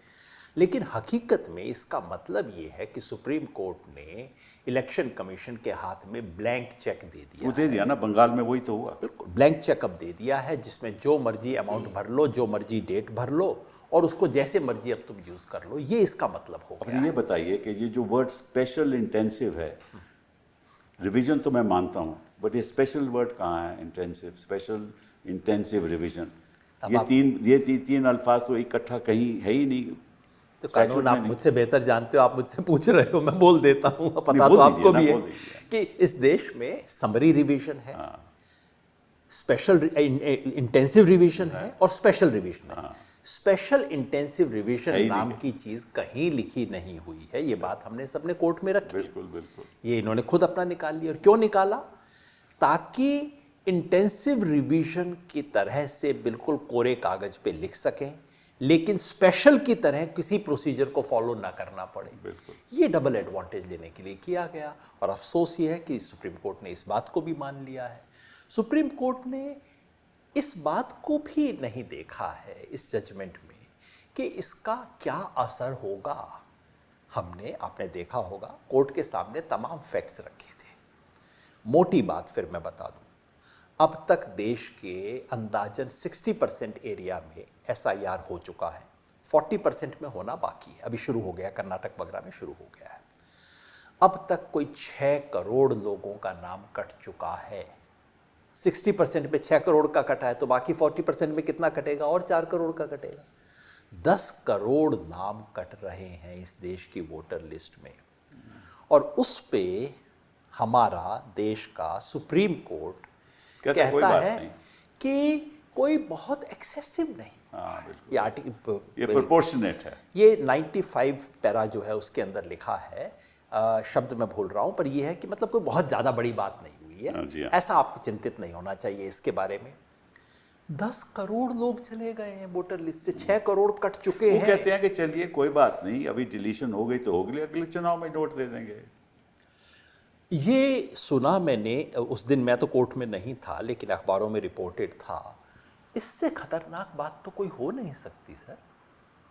लेकिन हकीकत में इसका मतलब ये है कि सुप्रीम कोर्ट ने इलेक्शन कमीशन के हाथ में ब्लैंक चेक दे दिया। वो दे दिया ना, बंगाल में वही तो हुआ। बिल्कुल ब्लैंक चेक अब दे दिया है, जिसमें जो मर्जी अमाउंट भर लो, जो मर्जी डेट भर लो, और उसको जैसे मर्जी अब तुम यूज कर लो, ये इसका मतलब हो गया। अब ये बताइए कि ये जो वर्ड स्पेशल इंटेंसिव है, रिवीजन तो मैं मानता हूँ, बट ये स्पेशल वर्ड कहाँ है? इंटेंसिव, स्पेशल, इंटेंसिव, रिवीजन, ये तीन अल्फाज तो इकट्ठा कहीं है ही नहीं। तो कानून आप मुझसे बेहतर जानते हो, आप मुझसे पूछ रहे हो, मैं बोल देता हूँ, पता तो आपको भी है कि इस देश में समरी रिवीजन है, स्पेशल इंटेंसिव रिवीजन है और स्पेशल रिवीजन है। स्पेशल इंटेंसिव रिवीजन नाम की चीज कहीं लिखी नहीं हुई है, ये बात हमने सबने कोर्ट में रखी। बिल्कुल बिल्कुल, ये इन्होंने खुद अपना निकाल लिया। और क्यों निकाला? ताकि इंटेंसिव रिवीजन की तरह से बिल्कुल कोरे कागज पे लिख सकें, लेकिन स्पेशल की तरह किसी प्रोसीजर को फॉलो ना करना पड़े। बिल्कुल। ये डबल एडवांटेज लेने के लिए किया गया, और अफसोस ये है कि सुप्रीम कोर्ट ने इस बात को भी मान लिया है। सुप्रीम कोर्ट ने इस बात को भी नहीं देखा है इस जजमेंट में कि इसका क्या असर होगा। आपने देखा होगा, कोर्ट के सामने तमाम फैक्ट्स रखे थे। मोटी बात फिर मैं बता दूं, अब तक देश के अंदाजन 60% एरिया में SIR हो चुका है, 40% में होना बाकी है, अभी शुरू हो गया, कर्नाटक वगैरह में शुरू हो गया है। अब तक कोई 6 करोड़ लोगों का नाम कट चुका है। 60% पे 6 करोड़ का कटा है, तो बाकी 40% में कितना कटेगा? और 4 करोड़ का कटेगा। 10 करोड़ नाम कट रहे हैं इस देश की वोटर लिस्ट में, और उस पे हमारा देश का सुप्रीम कोर्ट कहता है कि कोई बहुत एक्सेसिव नहीं। ये प्रोपोर्शनेट है। ये 95 पैरा जो है उसके अंदर लिखा है, शब्द मैं भूल रहा हूं, पर ये है कि मतलब कोई बहुत ज्यादा बड़ी बात नहीं हुई है। ऐसा आपको चिंतित नहीं होना चाहिए इसके बारे में। 10 करोड़ लोग चले गए हैं वोटर लिस्ट से, 6 करोड़ कट चुके हैं। वो कहते हैं कि चलिए कोई बात नहीं, अभी डिलीशन हो गई तो हो गई, अगले चुनाव में नोट दे देंगे। ये सुना मैंने, उस दिन मैं तो कोर्ट में नहीं था, लेकिन अखबारों में रिपोर्टेड था। इससे खतरनाक बात तो कोई हो नहीं सकती सर,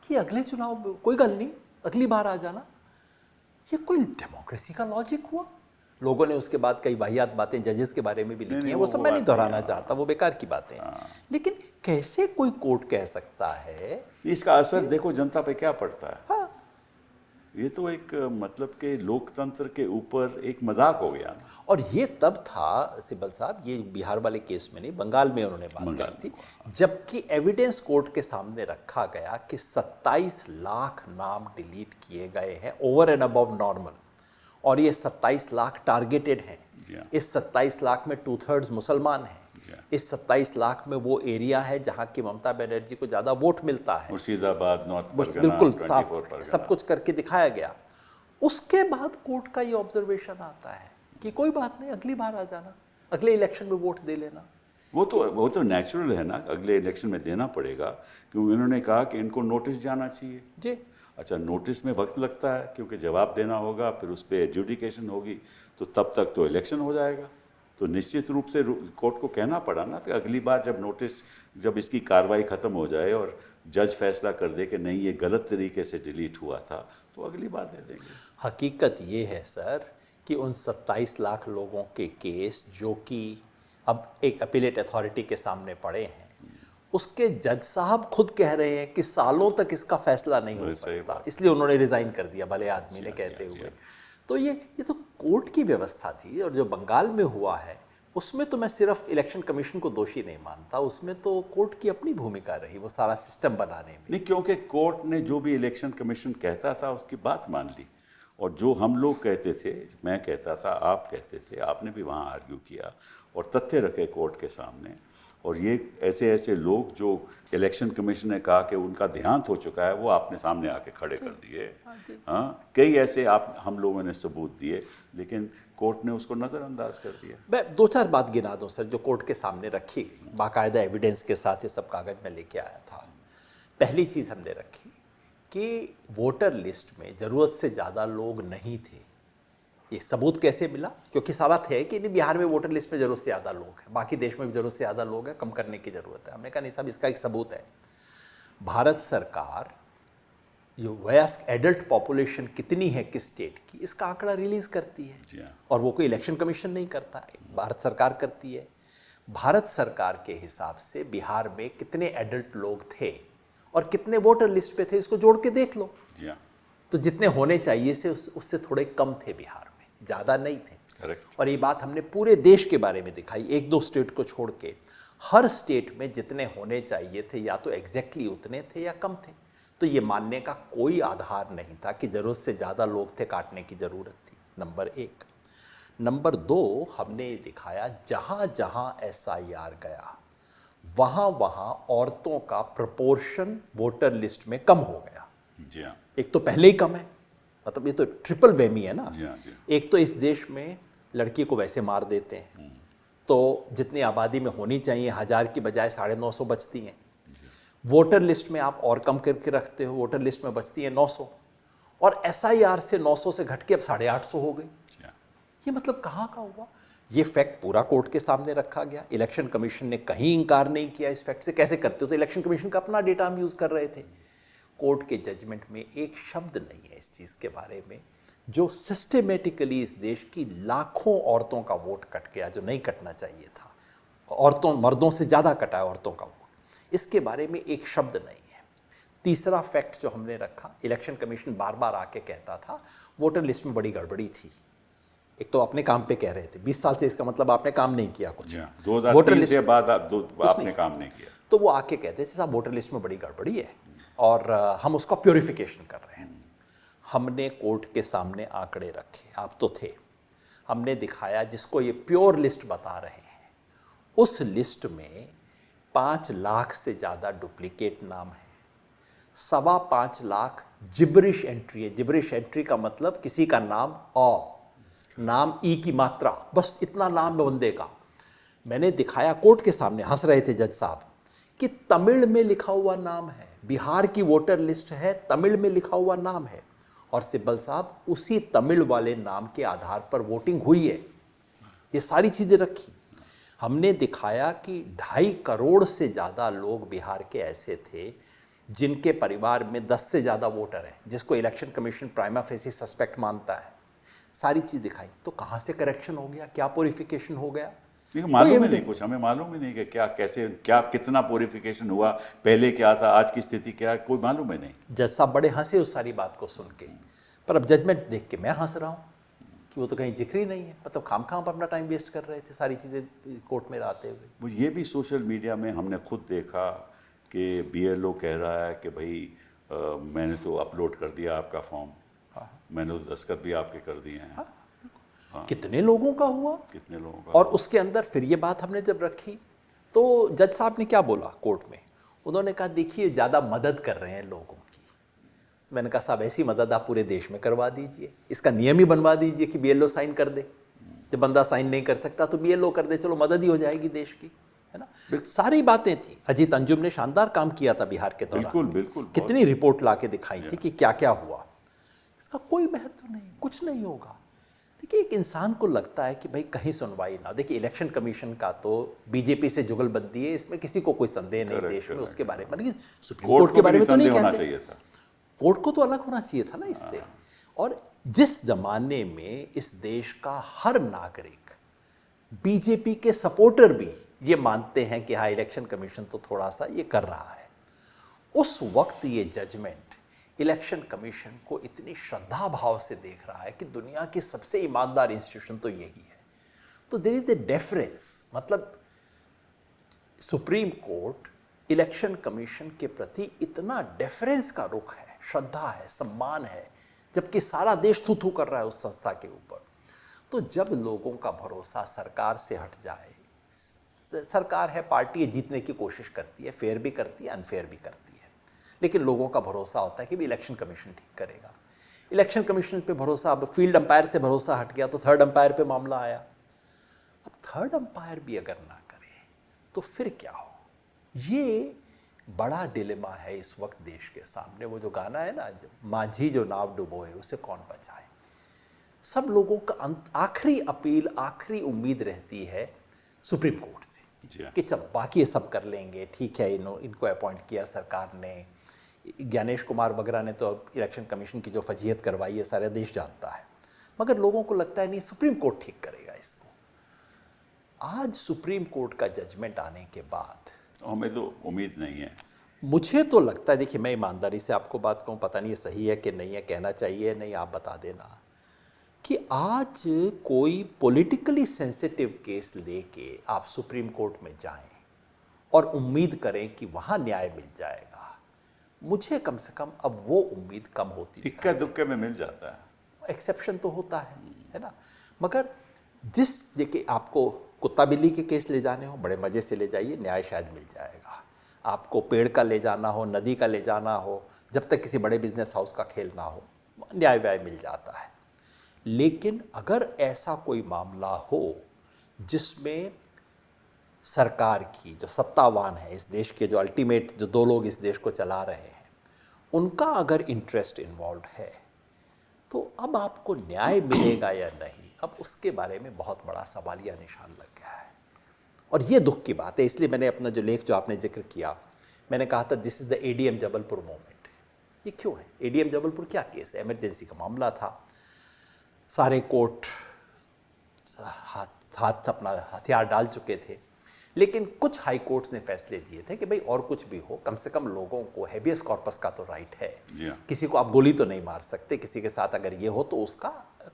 कि अगले चुनाव में कोई गल नहीं, अगली बार आ जाना। ये कोई डेमोक्रेसी का लॉजिक हुआ? लोगों ने उसके बाद कई वाहियात बातें जजेस के बारे में भी लिखी हैं, वो सब मैं नहीं दोहराना चाहता, वो बेकार की बातें हैं। लेकिन कैसे कोई कोर्ट कह सकता है? इसका असर देखो जनता पे क्या पड़ता है। हाँ, ये तो एक मतलब के लोकतंत्र के ऊपर एक मजाक हो गया। और ये तब था सिब्बल साहब, ये बिहार वाले केस में नहीं, बंगाल में उन्होंने बात कही थी, जबकि एविडेंस कोर्ट के सामने रखा गया कि 27 लाख नाम डिलीट किए गए हैं ओवर एंड अबव नॉर्मल, और ये 27 लाख टारगेटेड हैं। इस 27 लाख में 2/3 मुसलमान हैं। इस 27 लाख में वो एरिया है जहां की ममता बनर्जी को ज्यादा वोट मिलता है, मुर्शिदाबाद, नॉर्थ परगना, बिल्कुल साफ सब कुछ करके दिखाया गया। उसके बाद कोर्ट का ये ऑब्जर्वेशन आता है कि कोई बात नहीं, अगली बार आ जाना, अगले इलेक्शन में वोट दे लेना। वो तो नेचुरल है ना, अगले इलेक्शन में देना पड़ेगा, क्योंकि उन्होंने कहा कि इनको नोटिस जाना चाहिए जी। अच्छा, नोटिस में वक्त लगता है, क्योंकि जवाब देना होगा, फिर उस पर एडजुडिकेशन होगी, तो तब तक तो इलेक्शन हो जाएगा। तो निश्चित रूप से कोर्ट को कहना पड़ा ना कि अगली बार जब नोटिस, जब इसकी कार्रवाई ख़त्म हो जाए और जज फैसला कर दे कि नहीं ये गलत तरीके से डिलीट हुआ था, तो अगली बार दे देंगे। हकीकत ये है सर कि उन 27 लाख लोगों के केस जो कि अब एक अपीलेट अथॉरिटी के सामने पड़े हैं, उसके जज साहब खुद कह रहे हैं कि सालों तक इसका फैसला नहीं हो सकता, इसलिए उन्होंने रिजाइन कर दिया, भले आदमी ने कहते हुए। तो ये तो कोर्ट की व्यवस्था थी। और जो बंगाल में हुआ है उसमें तो मैं सिर्फ इलेक्शन कमीशन को दोषी नहीं मानता, उसमें तो कोर्ट की अपनी भूमिका रही, वो सारा सिस्टम बनाने में। नहीं, क्योंकि कोर्ट ने जो भी इलेक्शन कमीशन कहता था उसकी बात मान ली, और जो हम लोग कहते थे, मैं कहता था, आप कहते थे, आपने भी वहाँ आर्ग्यू किया और तथ्य रखे कोर्ट के सामने, और ये ऐसे ऐसे लोग जो इलेक्शन कमीशन ने कहा कि उनका देहांत हो चुका है, वो आपने सामने आके खड़े कर दिए। हाँ, कई ऐसे हम लोगों ने सबूत दिए, लेकिन कोर्ट ने उसको नज़रअंदाज कर दिया। मैं 2-4 बात गिना दूं सर, जो कोर्ट के सामने रखी गई, बाकायदा एविडेंस के साथ ये सब कागज में लेके आया था। पहली चीज़ हमने रखी कि वोटर लिस्ट में ज़रूरत से ज़्यादा लोग नहीं थे। ये सबूत कैसे मिला? क्योंकि सारा थे कि नहीं, बिहार में वोटर लिस्ट में ज़रूरत से ज़्यादा लोग हैं, बाकी देश में भी ज़रूरत से ज़्यादा लोग हैं, कम करने की ज़रूरत है। हमने कहा नहीं साहब, इसका एक सबूत है। भारत सरकार जो वयस्क एडल्ट पॉपुलेशन कितनी है किस स्टेट की, इसका आंकड़ा रिलीज करती है। जी हाँ। और वो कोई इलेक्शन कमीशन नहीं करता है, भारत सरकार करती है। भारत सरकार के हिसाब से बिहार में कितने एडल्ट लोग थे और कितने वोटर लिस्ट पे थे, इसको जोड़ के देख लो। जी हाँ। तो जितने होने चाहिए से उससे थोड़े कम थे बिहार में, ज़्यादा नहीं थे। करेक्ट। और ये बात हमने पूरे देश के बारे में दिखाई, 1-2 स्टेट को छोड़ के। हर स्टेट में जितने होने चाहिए थे या तो एग्जैक्टली उतने थे या कम थे। तो ये मानने का कोई आधार नहीं था कि ज़रूरत से ज़्यादा लोग थे, काटने की ज़रूरत थी। नंबर 1। नंबर 2, हमने ये दिखाया जहाँ जहाँ SIR गया वहाँ वहाँ औरतों का प्रपोर्शन वोटर लिस्ट में कम हो गया। जी हाँ। एक तो पहले ही कम है, मतलब ये तो ट्रिपल वेमी है ना। जी हाँ, जी हाँ। एक तो इस देश में लड़की को वैसे मार देते हैं, तो जितनी आबादी में होनी चाहिए 1000 की बजाय 950 बचती हैं। वोटर लिस्ट में आप और कम करके रखते हो, वोटर लिस्ट में बचती है 900, और SIR से 900 से घट के अब 850 हो गई। जी हाँ। ये मतलब कहाँ का हुआ? ये फैक्ट पूरा कोर्ट के सामने रखा गया। इलेक्शन कमीशन ने कहीं इंकार नहीं किया इस फैक्ट से। कैसे करते हो? तो इलेक्शन कमीशन का अपना डेटा हम यूज़ कर रहे थे। कोर्ट के जजमेंट में एक शब्द नहीं है इस चीज़ के बारे में, जो सिस्टेमेटिकली इस देश की लाखों औरतों का वोट कट गया जो नहीं कटना चाहिए था। औरतों, मर्दों से ज़्यादा कटा है औरतों का वोट, इसके बारे में एक शब्द नहीं है। तीसरा फैक्ट जो हमने रखा, इलेक्शन कमीशन बार बार आके कहता था वोटर लिस्ट में बड़ी गड़बड़ी थी। एक तो अपने काम पे कह रहे थे, 20 साल से, इसका मतलब आपने काम नहीं किया कुछ। 2003 से बाद आपने काम नहीं किया। तो वो आके कहते थे साहब वोटर लिस्ट में बड़ी गड़बड़ी है और हम उसका प्योरिफिकेशन कर रहे हैं। हमने कोर्ट के सामने आंकड़े रखे, आप तो थे, हमने दिखाया जिसको ये प्योर लिस्ट बता रहे हैं, उस लिस्ट में 5 लाख से ज़्यादा डुप्लीकेट नाम है, 5.25 लाख जिब्रिश एंट्री है। जिब्रिश एंट्री का मतलब किसी का नाम नाम ई की मात्रा, बस इतना नाम है बंदे का। मैंने दिखाया कोर्ट के सामने, हंस रहे थे जज साहब, कि तमिल में लिखा हुआ नाम है, बिहार की वोटर लिस्ट है, तमिल में लिखा हुआ नाम है, और सिब्बल साहब उसी तमिल वाले नाम के आधार पर वोटिंग हुई है। ये सारी चीज़ें रखी। हमने दिखाया कि 2.5 करोड़ से ज़्यादा लोग बिहार के ऐसे थे जिनके परिवार में 10 से ज़्यादा वोटर हैं, जिसको election commission prima facie suspect मानता है। सारी चीज़ दिखाई। तो कहाँ से करेक्शन हो गया, क्या प्योरिफिकेशन हो गया? मालूम ही नहीं कुछ, हमें मालूम ही नहीं कि क्या, कैसे, क्या, कितना प्योरिफिकेशन हुआ, पहले क्या था, आज की स्थिति क्या है, कोई मालूम ही नहीं। जज साहब बड़े हंसे उस सारी बात को सुन के, पर अब जजमेंट देख के मैं हंस रहा हूँ कि वो तो कहीं जिक्र ही नहीं है। मतलब खाम अपना टाइम वेस्ट कर रहे थे सारी चीज़ें कोर्ट में लाते हुए। मुझे ये भी सोशल मीडिया में हमने खुद देखा कि BLO कह रहा है कि भाई मैंने तो अपलोड कर दिया आपका फॉर्म, मैंने तो दस्तखत भी आपके कर दिए हैं। कितने लोगों का हुआ, कितने लोगों का। और उसके अंदर फिर ये बात हमने जब रखी तो जज साहब ने क्या बोला कोर्ट में? उन्होंने कहा देखिए ज़्यादा मदद कर रहे हैं लोगों की। मैंने कहा साहब ऐसी मदद आप पूरे देश में करवा दीजिए, इसका नियम ही बनवा दीजिए कि BLO साइन कर दे। जब बंदा साइन नहीं कर सकता तो BLO कर दे, चलो मदद ही हो जाएगी देश की, है ना। सारी बातें थी। अजीत अंजुम ने शानदार काम किया था बिहार के दौरान। बिल्कुल बिल्कुल। कितनी रिपोर्ट ला के दिखाई थी कि क्या क्या हुआ। इसका कोई महत्व नहीं, कुछ नहीं होगा। देखिए एक इंसान को लगता है कि भाई कहीं सुनवाई ना। देखिए इलेक्शन कमीशन का तो BJP से जुगलबंदी है, इसमें किसी को कोई संदेह नहीं देश में। उसके बारे में, लेकिन सुप्रीम कोर्ट के बारे में तो नहीं कहते। कोर्ट को तो अलग होना चाहिए था ना इससे। और जिस जमाने में इस देश का हर नागरिक, BJP के सपोर्टर भी ये मानते हैं कि हाँ इलेक्शन कमीशन तो थोड़ा सा ये कर रहा है, उस वक्त ये जजमेंट इलेक्शन कमीशन को इतनी श्रद्धा भाव से देख रहा है कि दुनिया की सबसे ईमानदार इंस्टीट्यूशन तो यही है। तो देयर इज ए डेफरेंस, मतलब सुप्रीम कोर्ट इलेक्शन कमीशन के प्रति इतना डेफरेंस का रुख है, श्रद्धा है, सम्मान है, जबकि सारा देश थू थू कर रहा है उस संस्था के ऊपर। तो जब लोगों का भरोसा सरकार से हट जाए, सरकार है, पार्टी है, जीतने की कोशिश करती है, फेयर भी करती है, अनफेयर भी करती है, लेकिन लोगों का भरोसा होता है कि भी इलेक्शन कमीशन ठीक करेगा। इलेक्शन कमीशन पे भरोसा, अब फील्ड अंपायर से भरोसा हट गया तो थर्ड अंपायर पे मामला आया। अब थर्ड अंपायर भी अगर ना करे तो फिर क्या हो? ये बड़ा डिलेमा है इस वक्त देश के सामने। वो जो गाना है ना, माझी जो नाव डुबोए उसे कौन बचाए। सब लोगों का आखिरी अपील, आखिरी उम्मीद रहती है सुप्रीम कोर्ट से कि चल बाकी ये सब कर लेंगे, ठीक है, इनको अपॉइंट किया सरकार ने, ज्ञानेश कुमार वगैरह ने तो इलेक्शन कमीशन की जो फजीहत करवाई है सारा देश जानता है, मगर लोगों को लगता है नहीं सुप्रीम कोर्ट ठीक करेगा इसको। आज सुप्रीम कोर्ट का जजमेंट आने के बाद हमें तो उम्मीद नहीं है। मुझे तो लगता है, देखिए मैं ईमानदारी से आपको बात कहूँ, पता नहीं ये सही है कि नहीं है, कहना चाहिए नहीं, आप बता देना, कि आज कोई पॉलिटिकली सेंसिटिव केस लेके आप सुप्रीम कोर्ट में जाएं और उम्मीद करें कि वहाँ न्याय मिल जाएगा, मुझे कम से कम अब वो उम्मीद कम होती है। इक्का दुक्के में मिल जाता है, एक्सेप्शन तो होता है ना, मगर जिस देखिए आपको कुत्ता बिल्ली के केस ले जाने हो बड़े मज़े से ले जाइए, न्याय शायद मिल जाएगा। आपको पेड़ का ले जाना हो, नदी का ले जाना हो, जब तक किसी बड़े बिजनेस हाउस का खेल ना हो, न्याय व्याय मिल जाता है। लेकिन अगर ऐसा कोई मामला हो जिसमें सरकार की जो सत्तावान है इस देश के, जो अल्टीमेट जो दो लोग इस देश को चला रहे हैं, उनका अगर इंटरेस्ट इन्वॉल्व है, तो अब आपको न्याय मिलेगा या नहीं, अब उसके बारे में बहुत बड़ा सवालिया निशान लग गया है। और ये दुख की बात है, इसलिए मैंने अपना जो लेख जो आपने जिक्र किया, मैंने कहा था this is the ADM Jabalpur moment. ये क्यों है? एडीएम जबलपुर क्या केस है? इमरजेंसी का मामला था, सारे कोर्ट हाथ अपना हथियार डाल चुके थे, लेकिन कुछ हाई कोर्ट्स ने फैसले दिए थे कि भाई और कुछ भी हो, कम से कम लोगों को हेबियस कॉर्पस का तो राइट है, किसी को आप गोली तो नहीं मार सकते, किसी के साथ अगर ये हो तो उसका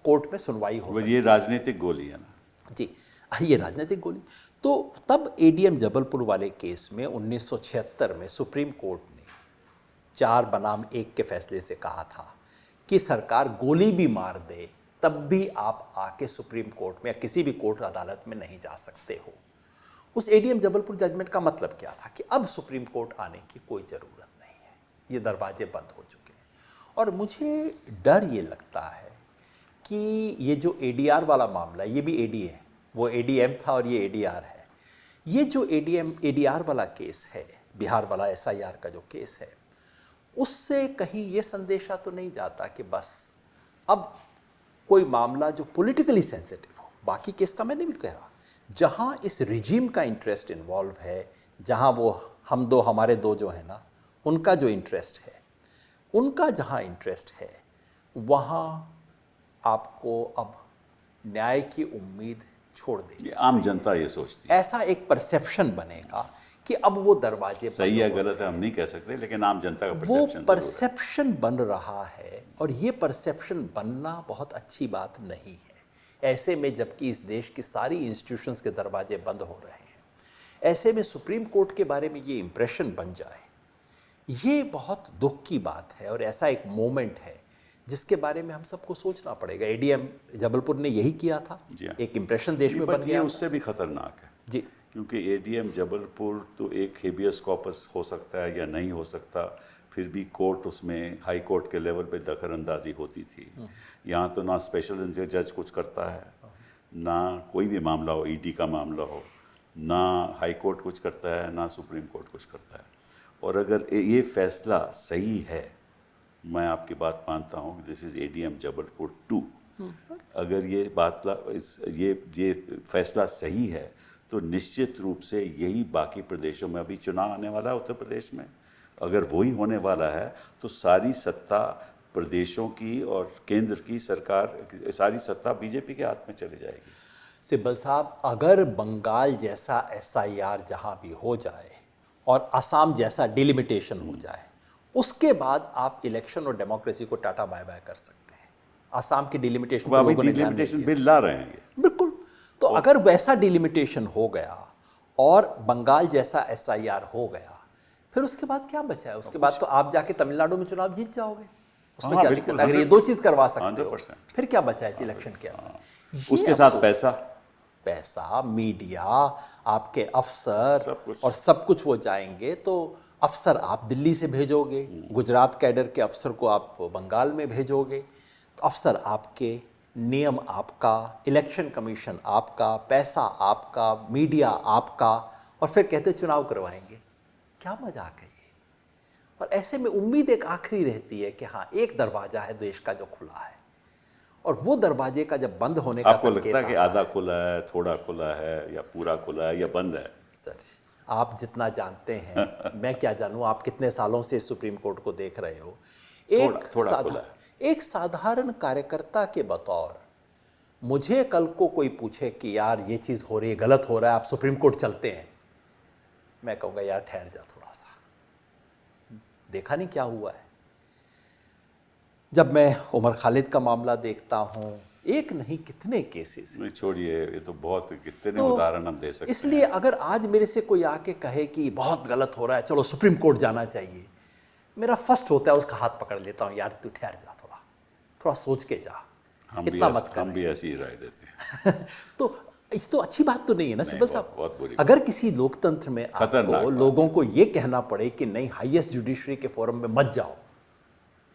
कोर्ट में सुनवाई हो सकती है। ये राजनीतिक गोली है ना जी, ये राजनीतिक गोली। तो तब एडीएम जबलपुर वाले केस में 1976 में सुप्रीम कोर्ट ने 4 बनाम 1 के फैसले से कहा था कि सरकार गोली भी मार दे तब भी आप आके सुप्रीम कोर्ट में या किसी भी कोर्ट अदालत में नहीं जा सकते हो। उस एडीएम जबलपुर जजमेंट का मतलब क्या था कि अब सुप्रीम कोर्ट आने की कोई ज़रूरत नहीं है, ये दरवाजे बंद हो चुके हैं। और मुझे डर ये लगता है कि ये जो एडीआर वाला मामला, ये भी एडी है, वो एडीएम था और ये एडीआर है। ये जो एडीआर वाला केस है, बिहार वाला एसआईआर का जो केस है, उससे कहीं ये संदेशा तो नहीं जाता कि बस अब कोई मामला जो पॉलिटिकली सेंसिटिव हो, बाकी केस का मैं नहीं कह रहा, जहाँ इस रिजीम का इंटरेस्ट इन्वॉल्व है, जहाँ वो हम दो हमारे दो जो है ना, उनका जो इंटरेस्ट है, उनका जहाँ इंटरेस्ट है, वहाँ आपको अब न्याय की उम्मीद छोड़ देगी। आम जनता ये सोचती है, ऐसा एक परसेप्शन बनेगा कि अब वो दरवाजे सही है गलत है हम नहीं कह सकते, लेकिन आम जनता का वो परसेप्शन परसेप्शन बन रहा है। और ये परसेप्शन बनना बहुत अच्छी बात नहीं है ऐसे में, जबकि इस देश की सारी इंस्टीट्यूशंस के दरवाजे बंद हो रहे हैं। ऐसे में सुप्रीम कोर्ट के बारे में ये इम्प्रेशन बन जाए, ये बहुत दुख की बात है। और ऐसा एक मोमेंट है जिसके बारे में हम सबको सोचना पड़ेगा। एडीएम जबलपुर ने यही किया था, एक इम्प्रेशन देश में बन गया। उससे भी खतरनाक है जी, क्योंकि एडीएम जबलपुर तो एक हेबियस कॉर्पस हो सकता है या नहीं हो सकता, फिर भी कोर्ट उसमें हाई कोर्ट के लेवल पे दखल अंदाजी होती थी। यहाँ तो ना स्पेशल जज कुछ करता है, ना कोई भी मामला हो, ईडी का मामला हो, ना हाई कोर्ट कुछ करता है, ना सुप्रीम कोर्ट कुछ करता है। और अगर ये फैसला सही है, मैं आपकी बात मानता हूँ, दिस इज़ एडीएम जबलपुर 2, अगर ये फैसला सही है तो निश्चित रूप से यही बाकी प्रदेशों में अभी चुनाव आने वाला है, उत्तर प्रदेश में अगर वही होने वाला है तो सारी सत्ता प्रदेशों की और केंद्र की सरकार, सारी सत्ता बीजेपी के हाथ में चली जाएगी। सिब्बल साहब, अगर बंगाल जैसा एसआईआर जहाँ भी हो जाए और असम जैसा डिलिमिटेशन हो जाए, उसके बाद आप इलेक्शन और डेमोक्रेसी को टाटा बाय बाय कर सकते हैं। असम की डिलिमिटेशन को लोगों ने ध्यान नहीं दिया। बिल ला रहे हैं ये। बिल्कुल। तो अगर वैसा डिलिमिटेशन हो गया और बंगाल जैसा एसआईआर हो गया, फिर उसके बाद क्या बचा है? उसके बाद तो आप जाके तमिलनाडु में चुनाव जीत जाओगे, उसमें क्या दिक्कत? अगर ये 2 चीज करवा सकते हो, फिर क्या बचा है इलेक्शन के अंदर? उसके साथ पैसा, पैसा, मीडिया, आपके अफसर सब कुछ। और सब कुछ वो जाएंगे, तो अफसर आप दिल्ली से भेजोगे, गुजरात कैडर के अफसर को आप बंगाल में भेजोगे, तो अफसर आपके, नियम आपका, इलेक्शन कमीशन आपका, पैसा आपका, मीडिया आपका, और फिर कहते चुनाव करवाएंगे। क्या मजाक है ये। और ऐसे में उम्मीद एक आखिरी रहती है कि हाँ, एक दरवाजा है देश का जो खुला है, और वो दरवाजे का जब बंद होने का आपको संकेत लगता है कि आता आधा खुला है, थोड़ा खुला है, या पूरा खुला है, या बंद है? सर, आप जितना जानते हैं मैं क्या जानूं, आप कितने सालों से सुप्रीम कोर्ट को देख रहे हो। थोड़ा खुला है। एक साधारण कार्यकर्ता के बतौर मुझे कल को कोई पूछे कि यार ये चीज़ हो रही है, गलत हो रहा है, आप सुप्रीम कोर्ट चलते हैं, मैं कहूँगा यार ठहर जा थोड़ा सा, देखा नहीं क्या हुआ है। जब मैं उमर खालिद का मामला देखता हूँ, एक नहीं कितने केसेस, नहीं छोड़िए, ये तो बहुत कितने तो उदाहरण हम दे सकते हैं। इसलिए अगर आज मेरे से कोई आके कहे कि बहुत गलत हो रहा है, चलो सुप्रीम कोर्ट जाना चाहिए, मेरा फर्स्ट होता है उसका हाथ पकड़ लेता हूँ, यार तू ठहर जा, थोड़ा सोच के जा, इतना मत कर। हम भी ऐसी ही राय देते हैं। तो ये तो अच्छी बात तो नहीं है ना सिब्बल साहब। बहुत बुरी। अगर किसी लोकतंत्र में आपको लोगों को ये कहना पड़े कि नहीं, हाईएस्ट जुडिशरी के फोरम में मत जाओ,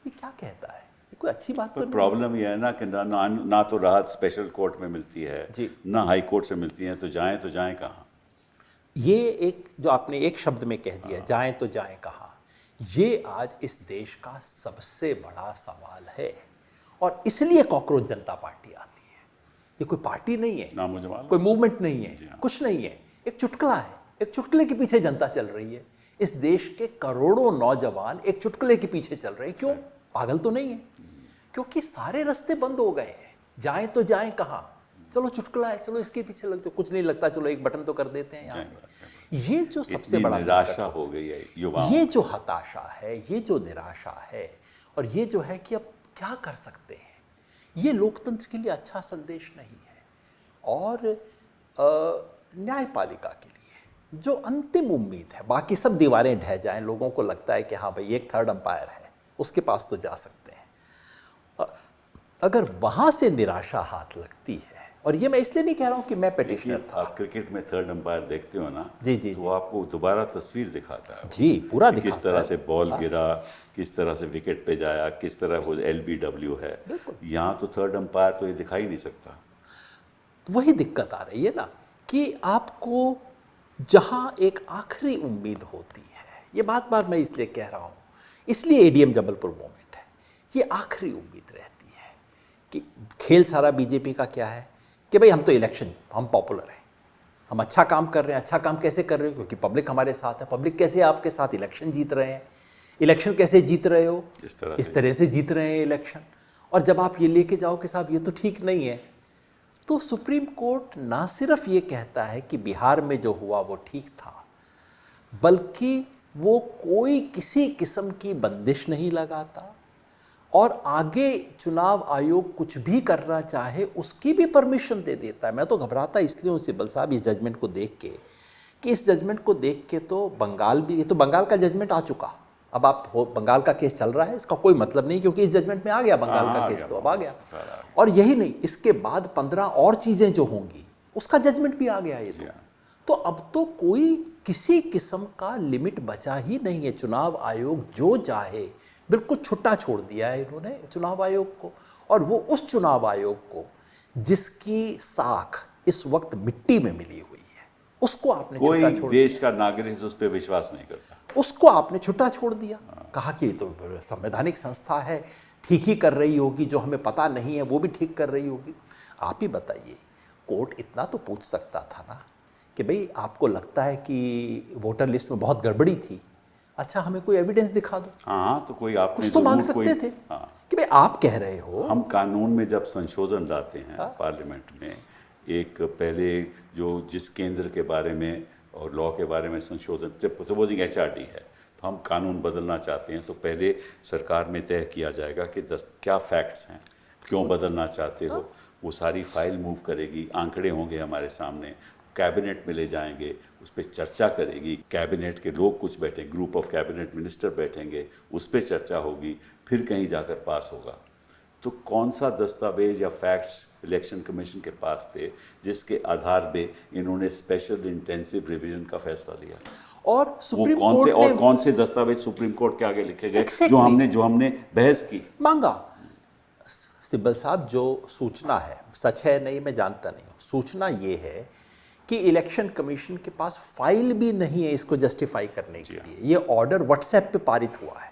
ये क्या कहता है? ये कोई अच्छी बात तो नहीं। प्रॉब्लम ये है ना कि ना तो राहत स्पेशल कोर्ट में मिलती है जी, ना हाई कोर्ट से मिलती है, तो जाएं कहाँ? ये एक जो आपने एक शब्द में कह दिया, जाएं तो जाएं कहाँ, ये आज इस देश का सबसे बड़ा सवाल है। और इसलिए कॉकरोच जनता पार्टी आती है। ये कोई पार्टी नहीं है, ना मुझे मालूम, कोई मूवमेंट नहीं है, कुछ नहीं है, एक चुटकुला है। एक चुटकुले के पीछे जनता चल रही है। इस देश के करोड़ों नौजवान एक चुटकुले के पीछे चल रहे हैं। क्यों? पागल तो नहीं है, क्योंकि सारे रास्ते बंद हो गए हैं। जाएं तो जाएं कहाँ? चलो चुटकुला है, चलो इसके पीछे लगते, कुछ नहीं लगता, चलो एक बटन तो कर देते हैं यहाँ पे। ये जो सबसे बड़ा निराशा हो गई है युवाओं, ये जो हताशा है, ये जो निराशा है, और ये जो है कि अब क्या कर सकते हैं, ये लोकतंत्र के लिए अच्छा संदेश नहीं है। और न्यायपालिका के लिए जो अंतिम उम्मीद है, बाकी सब दीवारें ढह जाएं, लोगों को लगता है कि हाँ भाई एक थर्ड अंपायर है, उसके पास तो जा सकते हैं, अगर वहाँ से निराशा हाथ लगती है, और ये मैं इसलिए नहीं कह रहा हूँ कि मैं पिटिशनर था। आप क्रिकेट में थर्ड अंपायर देखते हो ना, जी, तो आपको दोबारा तस्वीर दिखाता है। जी, पूरा दिखाता है, किस तरह से बॉल गिरा, किस तरह से विकेट पे जाया, किस तरह वो LBW है। यहाँ तो थर्ड अंपायर तो ये दिखाई नहीं सकता। वही दिक्कत आ रही है ना, कि आपको जहाँ एक आखिरी उम्मीद होती है, ये बार मैं इसलिए कह रहा हूँ, इसलिए ADM जबलपुर मूवमेंट है, ये आखिरी उम्मीद रहती है कि खेल सारा बीजेपी का क्या है कि भाई हम तो इलेक्शन, हम पॉपुलर हैं, हम अच्छा काम कर रहे हैं। अच्छा काम कैसे कर रहे हो? क्योंकि पब्लिक हमारे साथ है। पब्लिक कैसे आपके साथ? इलेक्शन जीत रहे हैं। इलेक्शन कैसे जीत रहे हो? इस तरह से जीत रहे हैं इलेक्शन। और जब आप ये लेके जाओ कि साहब ये तो ठीक नहीं है, तो सुप्रीम कोर्ट ना सिर्फ ये कहता है कि बिहार में जो हुआ वो ठीक था, बल्कि वो कोई किसी किस्म की बंदिश नहीं लगाता, और आगे चुनाव आयोग कुछ भी करना चाहे उसकी भी परमिशन दे देता है। मैं तो घबराता इसलिए हूँ सिब्बल साहब इस जजमेंट को देख के, कि इस जजमेंट को देख के तो बंगाल भी, ये तो बंगाल का जजमेंट आ चुका, अब आप बंगाल का केस चल रहा है, इसका कोई मतलब नहीं, क्योंकि इस जजमेंट में आ गया बंगाल का केस, तो अब आ गया। और यही नहीं, इसके बाद 15 और चीज़ें जो होंगी उसका जजमेंट भी आ गया ये तो अब तो कोई किसी किस्म का लिमिट बचा ही नहीं है। चुनाव आयोग जो चाहे बिल्कुल छुट्टा छोड़ दिया है इन्होंने चुनाव आयोग को, और वो उस चुनाव आयोग को जिसकी साख इस वक्त मिट्टी में मिली हुई है, उसको आपने छुट्टा छोड़ दिया। देश का नागरिक उस पर विश्वास नहीं करता, उसको आपने छुट्टा छोड़ दिया। कहा कि तो संवैधानिक संस्था है, ठीक ही कर रही होगी, जो हमें पता नहीं है वो भी ठीक कर रही होगी। आप ही बताइए, कोर्ट इतना तो पूछ सकता था ना कि भाई आपको लगता है कि वोटर लिस्ट में बहुत गड़बड़ी थी, अच्छा हमें कोई एविडेंस दिखा दो। हाँ, तो कोई आपने कुछ तो मांग सकते थे। हाँ, कि भाई आप कह रहे हो। हम कानून में जब संशोधन लाते हैं पार्लियामेंट में, एक पहले जो जिस केंद्र के बारे में और लॉ के बारे में संशोधन, जब सपोजिंग HRD है तो हम कानून बदलना चाहते हैं, तो पहले सरकार में तय किया जाएगा कि क्या फैक्ट्स हैं, क्यों बदलना चाहते हो। वो सारी फाइल मूव करेगी, आंकड़े होंगे हमारे सामने, कैबिनेट में ले जाएंगे, उस पर चर्चा करेगी, कैबिनेट के लोग कुछ बैठे, ग्रुप ऑफ कैबिनेट मिनिस्टर बैठेंगे, उस पर चर्चा होगी, फिर कहीं जाकर पास होगा। तो कौन सा दस्तावेज या फैक्ट्स इलेक्शन कमीशन के पास थे जिसके आधार पे इन्होंने स्पेशल इंटेंसिव रिवीजन का फैसला लिया? और सुप्रीम कोर्ट और ने कौन से दस्तावेज सुप्रीम कोर्ट के आगे लिखे गए Exactly. जो हमने बहस की मांगा? सिब्बल साहब, जो सूचना है, सच है नहीं मैं जानता नहीं हूँ, सूचना ये है कि इलेक्शन कमीशन के पास फाइल भी नहीं है इसको जस्टिफाई करने के लिए। ये ऑर्डर व्हाट्सएप पे पारित हुआ है।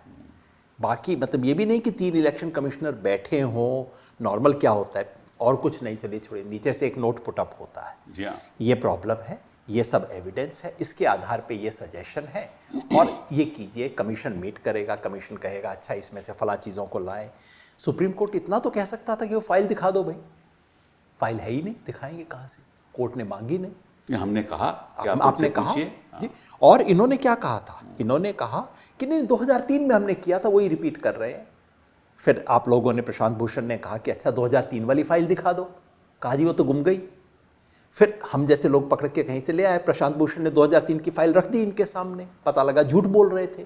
बाकी मतलब ये भी नहीं कि 3 इलेक्शन कमिश्नर बैठे हों, नॉर्मल क्या होता है और कुछ नहीं, चलिए छोड़िए, नीचे से एक नोट पुटअप होता है। जी हाँ, ये प्रॉब्लम है, ये सब एविडेंस है, इसके आधार पे ये सजेशन है और ये कीजिए। कमीशन मीट करेगा, कमीशन कहेगा अच्छा इसमें से फला चीज़ों को लाएं। सुप्रीम कोर्ट इतना तो कह सकता था कि वो फाइल दिखा दो भाई, फाइल है ही नहीं, दिखाएंगे कहाँ से? कोर्ट ने मांगी नहीं। हमने कहा कि आप आपने कहा जी। और इन्होंने क्या कहा था? इन्होंने कहा कि नहीं 2003 में हमने किया था, वही रिपीट कर रहे हैं। फिर आप लोगों ने, प्रशांत भूषण ने कहा कि अच्छा 2003 वाली फाइल दिखा दो। कहा जी वो तो गुम गई। फिर हम जैसे लोग पकड़ के कहीं से ले आए, प्रशांत भूषण ने 2003 की फाइल रख दी इनके सामने, पता लगा झूठ बोल रहे थे।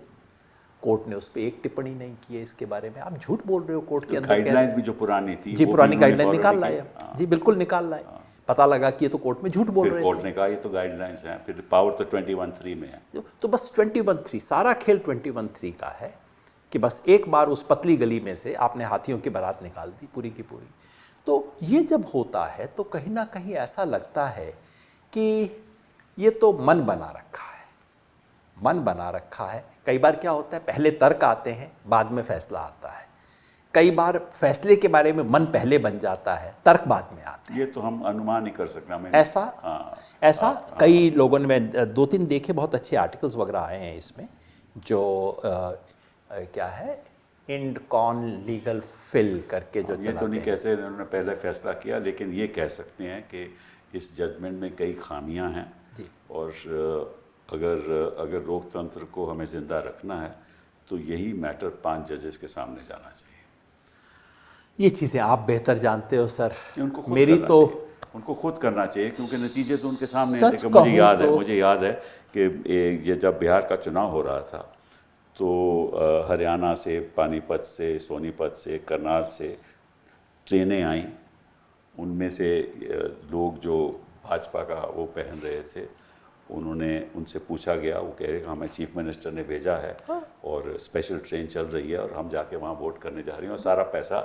कोर्ट ने उस पर एक टिप्पणी नहीं की है इसके बारे में। आप झूठ बोल रहे हो कोर्ट के अंदर। गाइडलाइन भी जो पुरानी थी जी, पुरानी गाइडलाइन निकाल लाए जी, बिल्कुल निकाल लाए। पता लगा कि ये तो कोर्ट में झूठ बोल रहे थे। कोर्ट ने कहा ये तो गाइडलाइंस हैं, फिर पावर तो 21(3) में है। तो बस 21(3), सारा खेल 21(3) का है कि बस एक बार उस पतली गली में से आपने हाथियों की बारात निकाल दी पूरी की पूरी। तो ये जब होता है तो कहीं ना कहीं ऐसा लगता है कि ये तो मन बना रखा है, मन बना रखा है। कई बार क्या होता है, पहले तर्क आते हैं, बाद में फैसला आता है। कई बार फैसले के बारे में मन पहले बन जाता है, तर्क बाद में आते हैं। ये तो हम अनुमान ही कर सकते हैं। ऐसा कई लोगों ने, मैं 2-3 देखे, बहुत अच्छे आर्टिकल्स वगैरह आए हैं इसमें, जो क्या है, इंडकॉन लीगल फिल करके जो ये तो नहीं कैसे उन्होंने पहले फैसला किया, लेकिन ये कह सकते हैं कि इस जजमेंट में कई खामियां हैं जी। और अगर लोकतंत्र को हमें जिंदा रखना है तो यही मैटर 5 जजेस के सामने जाना चाहिए। ये चीज़ें आप बेहतर जानते हो सर, उनको मेरी तो उनको खुद करना चाहिए, क्योंकि नतीजे तो उनके सामने सच हैं। कहूं मुझे याद है कि ये जब बिहार का चुनाव हो रहा था तो हरियाणा से, पानीपत से, सोनीपत से, करनाल से ट्रेनें आईं। उनमें से लोग जो भाजपा का वो पहन रहे थे, उनसे पूछा गया, वो कह रहे कि हमें चीफ मिनिस्टर ने भेजा है और स्पेशल ट्रेन चल रही है और हम जाके वहाँ वोट करने जा रहे हैं और सारा पैसा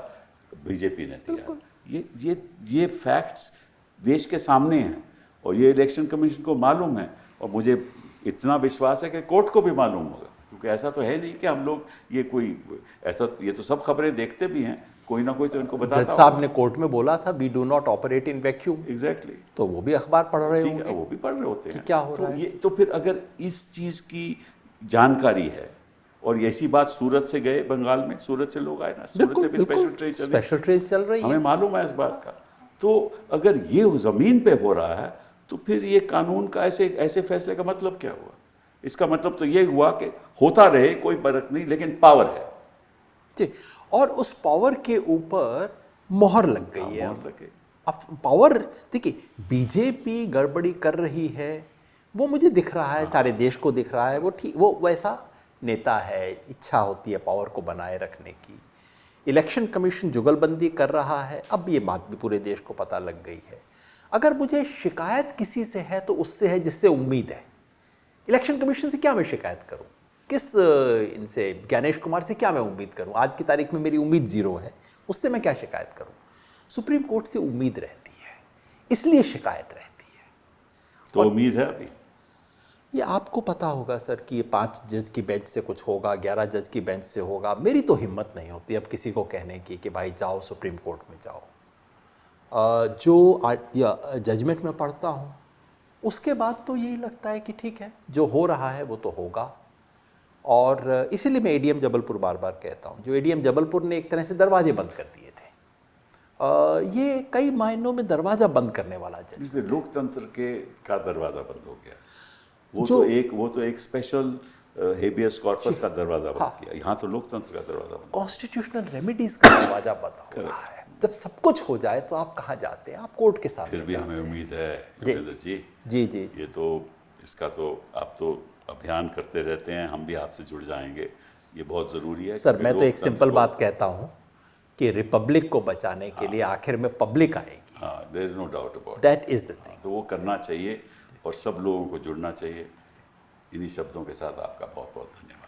बीजेपी ने दिया। ये फैक्ट्स देश के सामने हैं और ये इलेक्शन कमीशन को मालूम है और मुझे इतना विश्वास है कि कोर्ट को भी मालूम होगा, क्योंकि ऐसा तो है नहीं कि हम लोग ये तो सब खबरें देखते भी हैं, कोई ना कोई तो इनको बताता जज साहब ने कोर्ट में बोला था we do not operate in vacuum. Exactly. तो वो भी अखबार पढ़ रहे होंगे, वो भी पढ़ रहे होते हैं क्या हो रहा है। तो फिर अगर इस चीज़ की जानकारी है और ऐसी बात सूरत से गए, बंगाल में सूरत से लोग आए ना, सूरत से भी स्पेशल ट्रेन चल रही है, हमें मालूम है इस बात का। तो अगर ये ज़मीन पे हो रहा है तो फिर ये कानून का ऐसे फैसले का मतलब क्या हुआ? इसका मतलब तो ये हुआ कि होता रहे, कोई फर्क नहीं, लेकिन पावर है जी, और उस पावर के ऊपर मोहर लग गई है। अब पावर देखिए, बीजेपी गड़बड़ी कर रही है, वो मुझे दिख रहा है, सारे देश को दिख रहा है। वो ठीक, वो वैसा नेता है, इच्छा होती है पावर को बनाए रखने की। इलेक्शन कमीशन जुगलबंदी कर रहा है, अब ये बात भी पूरे देश को पता लग गई है। अगर मुझे शिकायत किसी से है तो उससे है जिससे उम्मीद है। इलेक्शन कमीशन से क्या मैं शिकायत करूं? किस इनसे, ज्ञानेश कुमार से क्या मैं उम्मीद करूं? आज की तारीख में मेरी उम्मीद 0 है, उससे मैं क्या शिकायत करूं? सुप्रीम कोर्ट से उम्मीद रहती है, इसलिए शिकायत रहती है। तो उम्मीद है अभी। ये आपको पता होगा सर कि ये 5 जज की बेंच से कुछ होगा, 11 जज की बेंच से होगा। मेरी तो हिम्मत नहीं होती अब किसी को कहने की कि भाई जाओ सुप्रीम कोर्ट में जाओ। जो जजमेंट में पढ़ता हूँ उसके बाद तो यही लगता है कि ठीक है, जो हो रहा है वो तो होगा। और इसीलिए मैं एडीएम जबलपुर बार बार कहता हूँ, जो एडीएम जबलपुर ने एक तरह से दरवाजे बंद कर दिए थे, ये कई मायनों में दरवाज़ा बंद करने वाला जज। लोकतंत्र का दरवाज़ा बंद हो गया। वो तो एक स्पेशल हेबियस कॉर्पस का दरवाज़ा बंद किया, यहाँ तो लोकतंत्र का दरवाज़ा बंद। कॉन्स्टिट्यूशनल रेमेडीज का दरवाज़ा बंद हो रहा है। जब सब कुछ हो जाए तो आप कहाँ जाते हैं? आप कोर्ट के सामने। फिर भी हमें उम्मीद है योगेंद्र जी। जी ये तो इसका तो आप तो अभियान करते रहते हैं, हम भी आपसे जुड़ जाएंगे, ये बहुत ज़रूरी है। सर मैं तो एक सिंपल बात कहता हूँ कि रिपब्लिक को बचाने के लिए आखिर में पब्लिक आएगी। हाँ, there is no doubt about that is the thing. तो वो करना चाहिए और सब लोगों को जुड़ना चाहिए। इन्हीं शब्दों के साथ आपका बहुत बहुत धन्यवाद।